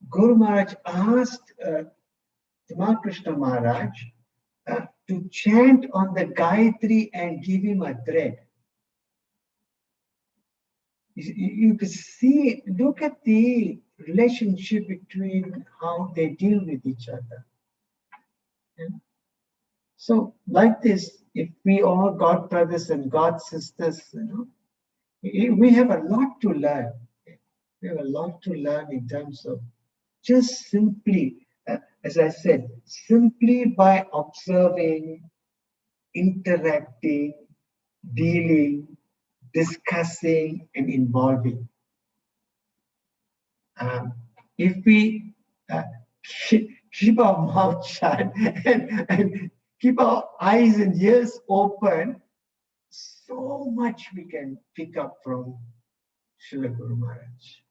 Guru Maharaj asked Ramakrishna Maharaj to chant on the Gayatri and give him a thread. You can see, look at the relationship between how they deal with each other. Yeah. So, like this, if we all God brothers and God sisters, you know, we have a lot to learn. We have a lot to learn in terms of just simply, as I said, simply by observing, interacting, dealing, discussing, and involving. If we keep our mouth shut and keep our eyes and ears open, so much we can pick up from Srila Guru Maharaj.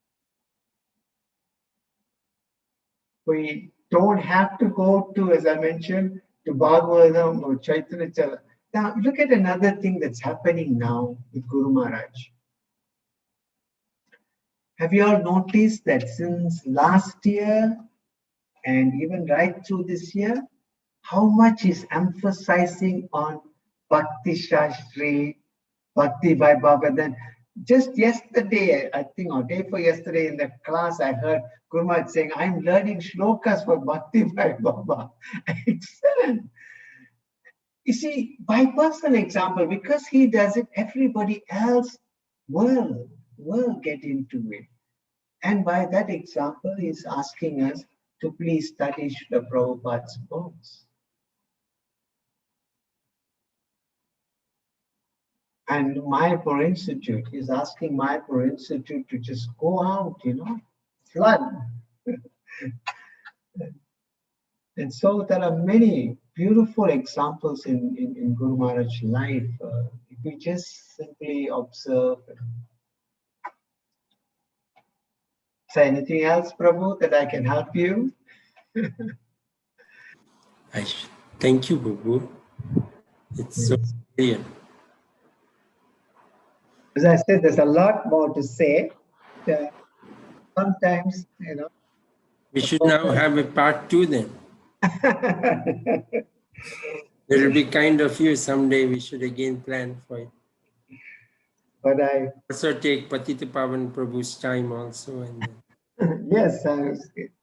We don't have to go to, as I mentioned, to Bhagavatam or Chaitanya Charita. Now, look at another thing that's happening now with Guru Maharaj. Have you all noticed that since last year and even right through this year, how much is emphasizing on Bhakti Shastri, Bhakti by Baba? Then just yesterday, I think, or day for yesterday in the class, I heard Guru Maharaj saying, I'm learning shlokas for Bhakti by Baba. Excellent. You see, by personal example, because he does it, everybody else will get into it. And by that example, he's asking us to please study Srila Prabhupada's books. And Mayapur Institute is asking Mayapur Institute to just go out, you know, flood. And so there are many beautiful examples in Guru Maharaj's life. If we just simply observe. So anything else, Prabhu, that I can help you? Thank you, Prabhu. It's so brilliant. As I said, there's a lot more to say. Sometimes, you know. We should now have a part 2 then. It will be kind of you someday. We should again plan for it. But I also take Patita Pavan Prabhu's time also. And then. Yes, I'm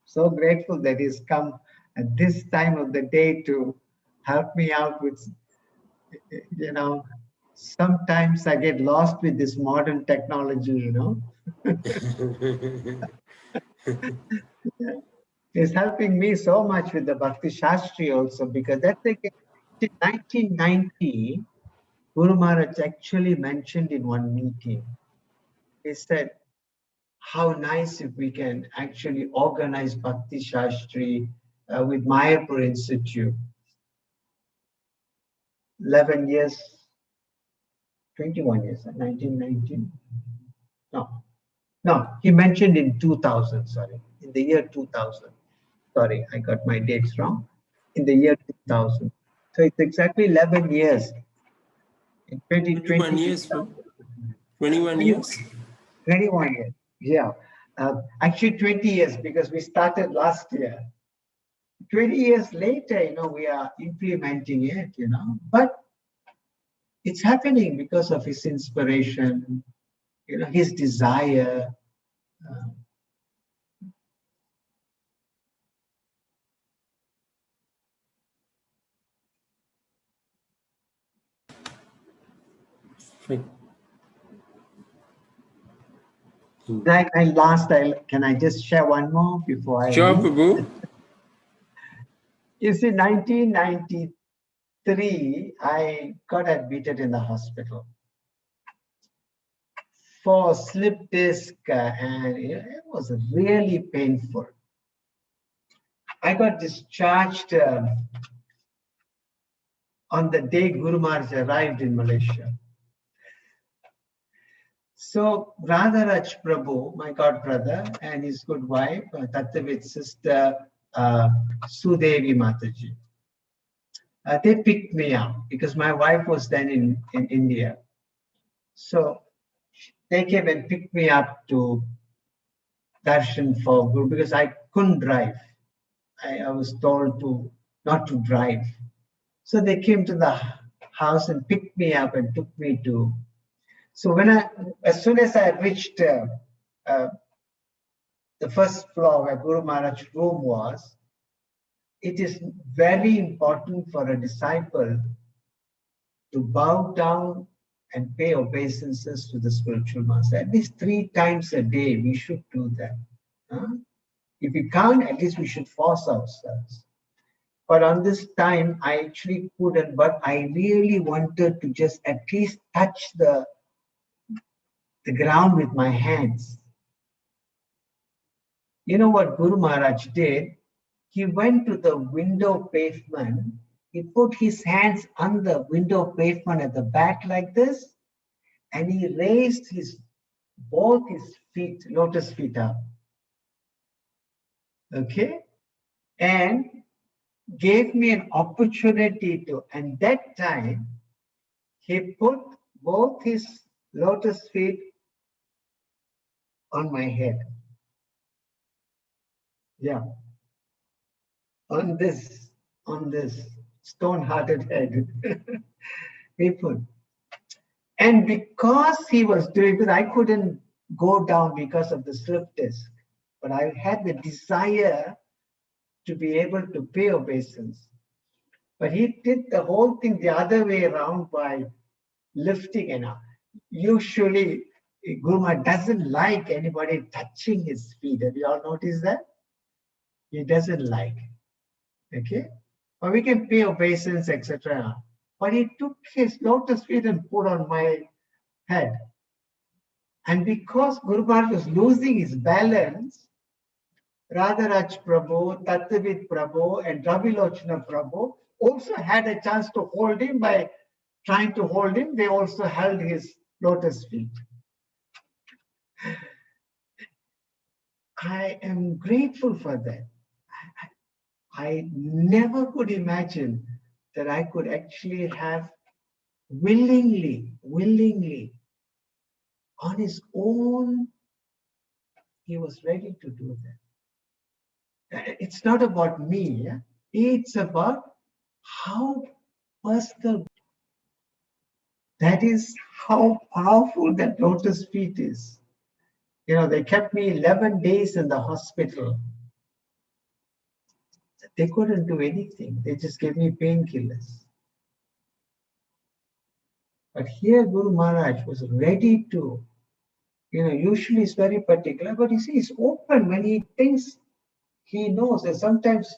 so grateful that he's come at this time of the day to help me out with, you know, sometimes I get lost with this modern technology, you know. Yeah. He's helping me so much with the Bhakti Shastri also, because that's like in 1990, Guru Maharaj actually mentioned in one meeting, he said, how nice if we can actually organize Bhakti Shastri with Mayapur Institute. 11 years, 21 years, 1919. No, he mentioned in 2000, sorry, in the year 2000. Sorry, I got my dates wrong. In the year 2000. So it's exactly 11 years. In 2020. 21 years, 21 years? 21 years, yeah. Actually 20 years because we started last year. 20 years later, you know, we are implementing it, you know, but it's happening because of his inspiration, you know, his desire. Perfect. Can I just share one more before I Sure, leave? Prabhu. You see, 1993, I got admitted in the hospital for slip disc, and it was really painful. I got discharged on the day Guru Maharaj arrived in Malaysia. So Radharaj Prabhu, my god brother, and his good wife, Tattavit sister Sudevi Mataji, they picked me up because my wife was then in India. So they came and picked me up to darshan for Guru because I couldn't drive. I was told to not to drive. So they came to the house and picked me up and took me to. So as soon as I reached the first floor where Guru Maharaj's room was, it is very important for a disciple to bow down and pay obeisances to the spiritual master. At least 3 times a day, we should do that. If we can't, at least we should force ourselves. But on this time, I actually couldn't, but I really wanted to just at least touch the ground with my hands. You know what Guru Maharaj did? He went to the window pavement. He put his hands on the window pavement at the back like this, and he raised both his feet, lotus feet up. Okay? And gave me an opportunity to, and that time, he put both his lotus feet on my head. Yeah. On this stone-hearted head. He put. And because he was doing it, I couldn't go down because of the slip disc. But I had the desire to be able to pay obeisance. But he did the whole thing the other way around by lifting and up. Usually, Guru Maharaj doesn't like anybody touching his feet. Have you all noticed that? He doesn't like. Okay? But we can pay obeisance, etc. But he took his lotus feet and put on my head. And because Guru Maharaj was losing his balance, Radharaj Prabhu, Tattavit Prabhu, and Ravilochana Prabhu also had a chance to hold him by trying to hold him. They also held his lotus feet. I am grateful for that. I never could imagine that I could actually have willingly, on his own, he was ready to do that. It's not about me. Yeah? It's about how personal. That is how powerful that lotus feet is. You know, they kept me 11 days in the hospital. They couldn't do anything. They just gave me painkillers. But here Guru Maharaj was ready to, usually he's very particular, but you see, he's open when he thinks he knows. And sometimes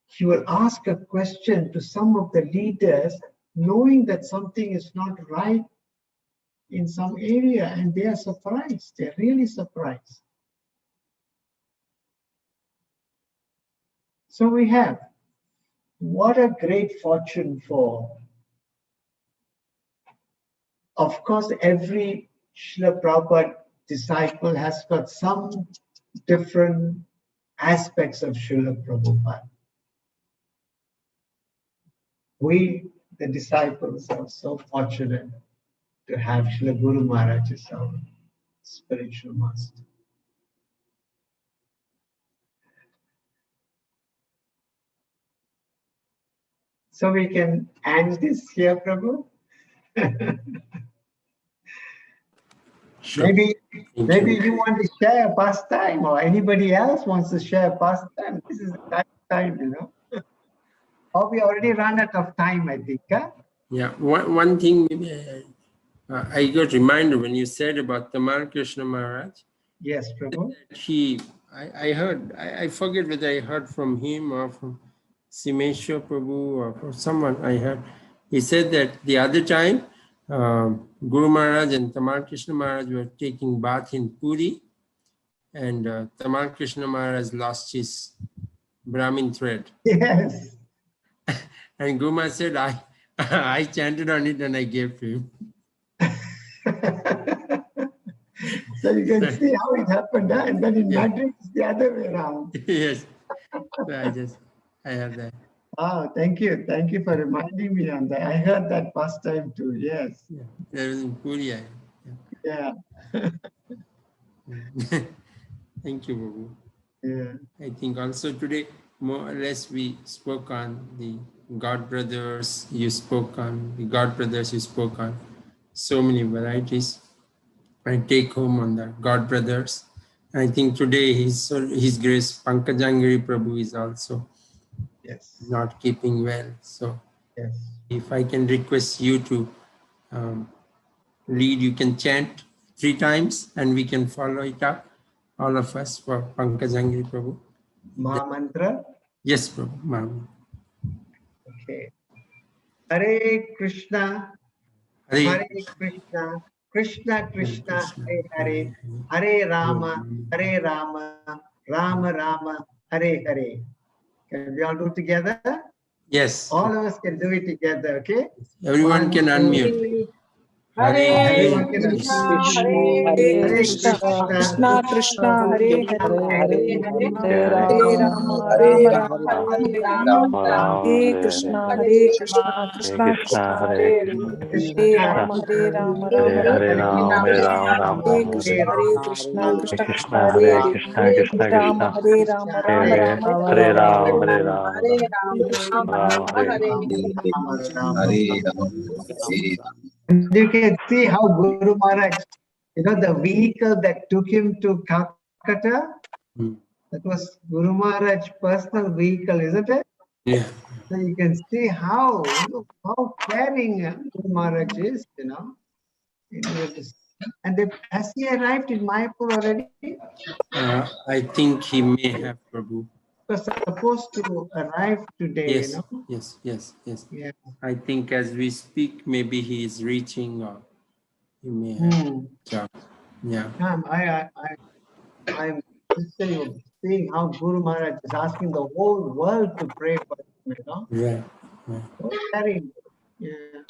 he will ask a question to some of the leaders, knowing that something is not right in some area, and they are surprised. They're really surprised. So we have, what a great fortune for, of course, every Srila Prabhupada disciple has got some different aspects of Srila Prabhupada. We, the disciples, are so fortunate to have Srila Guru Maharaj as our spiritual master. So we can end this here, Prabhu. Sure. Maybe you want to share a pastime, or anybody else wants to share a pastime. This is the time, Or we already run out of time, I think. Huh? Yeah, one thing maybe I got reminder when you said about Tamal Krishna Maharaj. Yes, Prabhu. I heard, I forget whether I heard from him or from Simeshwar Prabhu or from someone I heard. He said that the other time, Guru Maharaj and Tamal Krishna Maharaj were taking bath in Puri, and Tamal Krishna Maharaj lost his Brahmin thread. Yes. And Guru Maharaj said, I chanted on it and I gave to him. So you can see how it happened, huh? And then in Madrid, it's the other way around. Yes. So I have that. Oh, thank you. Thank you for reminding me on that. I heard that past time too. Yes. Yeah. That was in Puri. Yeah. Thank you, Prabhu. Yeah. I think also today, more or less, we spoke on the God brothers. You spoke on the God brothers. You spoke on so many varieties. I take home on the God brothers. I think today His Grace Pankajangiri Prabhu is also not keeping well. So if I can request you to lead, you can chant 3 times and we can follow it up, all of us, for Pankajangiri Prabhu. Maha mantra. Yes, Prabhu. Ma'am. Okay. Hare Krishna. Hare Krishna. Krishna Krishna. Hare Hare. Hare Rama. Hare Rama. Rama Rama. Hare Hare. Can we all do it together? Yes. All of us can do it together, okay? Everyone can unmute. Hare Krishna, Hare Krishna, Krishna Krishna, Hare Hare, Hare Rama, Rama Rama, Hare Rama, Hare Krishna, Krishna Krishna, Hare Hare Rama, Rama Rama, Hare Krishna, Krishna Krishna, Hare Rama, Hare Rama, Rama Rama, Hare And you can see how Guru Maharaj, the vehicle that took him to Calcutta, that was Guru Maharaj's personal vehicle, isn't it? Yeah. So you can see how caring Guru Maharaj is, And has he arrived in Mayapur already? I think he may have, Prabhu. Was supposed to arrive today, Yes, yes. Yeah. I think as we speak, maybe he is reaching, or he may have. Yeah. I'm seeing how Guru Maharaj is asking the whole world to pray for him, Right. So very good. Yeah.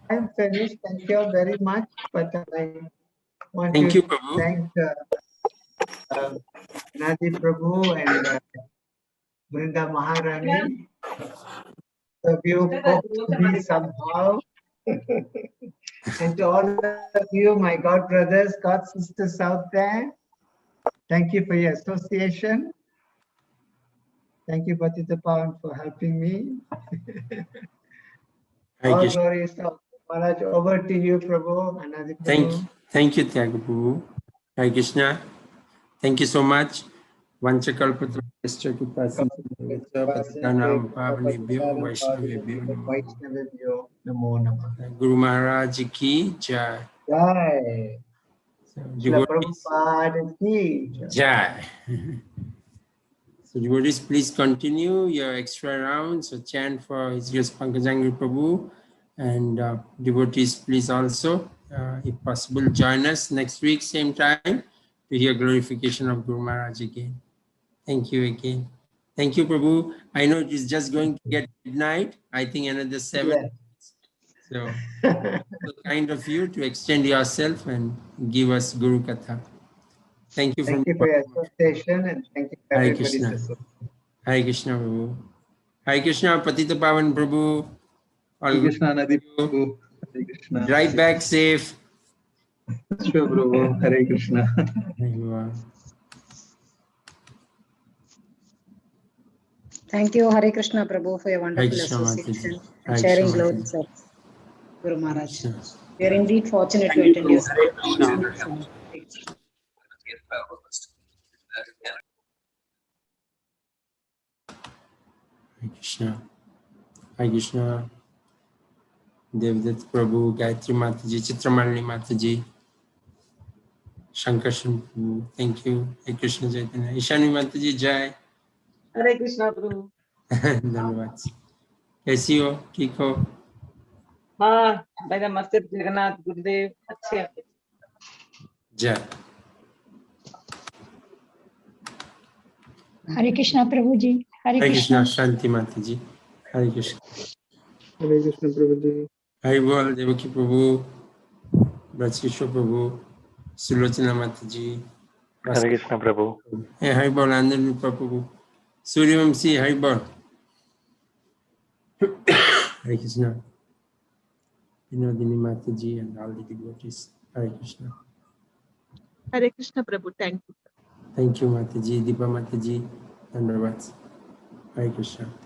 I'm finished. Thank you all very much. But I want Thank to you, Prabhu. thank Nadi Prabhu and Brinda Maharani. The view hope to be somehow. And to all of you, my God brothers, God sisters out there, thank you for your association. Thank you, Patita Pawan, for helping me. All glories to Maharaj. Over to you, Prabhu. Anadi Prabhu. Thank you, Tyaga Prabhu. Hare Krishna. Thank you so much. Vanchakalpatrascha Patitanam Pavanebhyo Vaishnavebhyo Namo Namah. Guru Maharaj ki Jai. Jai. Srila Prabhupada ki Jai. So devotees, please continue your extra rounds. So chant for His Grace Pankajangiri Prabhu. And devotees, please also, if possible, join us next week, same time, to hear glorification of Guru Maharaj again. Thank you again. Thank you, Prabhu. I know it is just going to get midnight. I think another 7 minutes. So, so kind of you to extend yourself and give us Guru Katha. Thank you for your association, and thank you for everybody's association. Hare Krishna, Prabhu. Hare Krishna, Patita Pavan Prabhu. Hare Krishna, Nadi Prabhu. Hare Krishna. Drive back safe. Sure, Prabhu. Hare Krishna. Thank you, Hare Krishna Prabhu, for your wonderful association and sharing glories of Guru Maharaj. We are indeed fortunate to attend your service. Krishna. Hare Krishna. Devdutt Prabhu, Gayatri Mataji, Chitramalini Mataji, Shankarshan Prabhu, thank you. Hare Krishna Chaitanya. Ishani Mataji, Jai. Hare Krishna Prabhu. धन्यवाद. कैसी हो? ठीक हो? हाँ भाई नमस्ते जगन्नाथ गुरुदेव अच्छे हैं। जय. Hare Krishna Prabhuji. Hare Hare Krishna, Krishna. Shanti Mataji. Hare Krishna. Hare Krishna Prabhuji. Hare Bol, Devaki Prabhu, Brajkishore Prabhu, Sulochana Mataji. Hare Krishna Prabhu. Hey, Hare Bol, Anand Rupa Prabhu. Suryavamsi, Hare Bol. Hare Krishna. Vinodini Mataji and all the devotees. Hare Krishna. Hare Krishna Prabhu, thank you. Thank you, Mataji, Deepa Mataji, and Hare Krishna.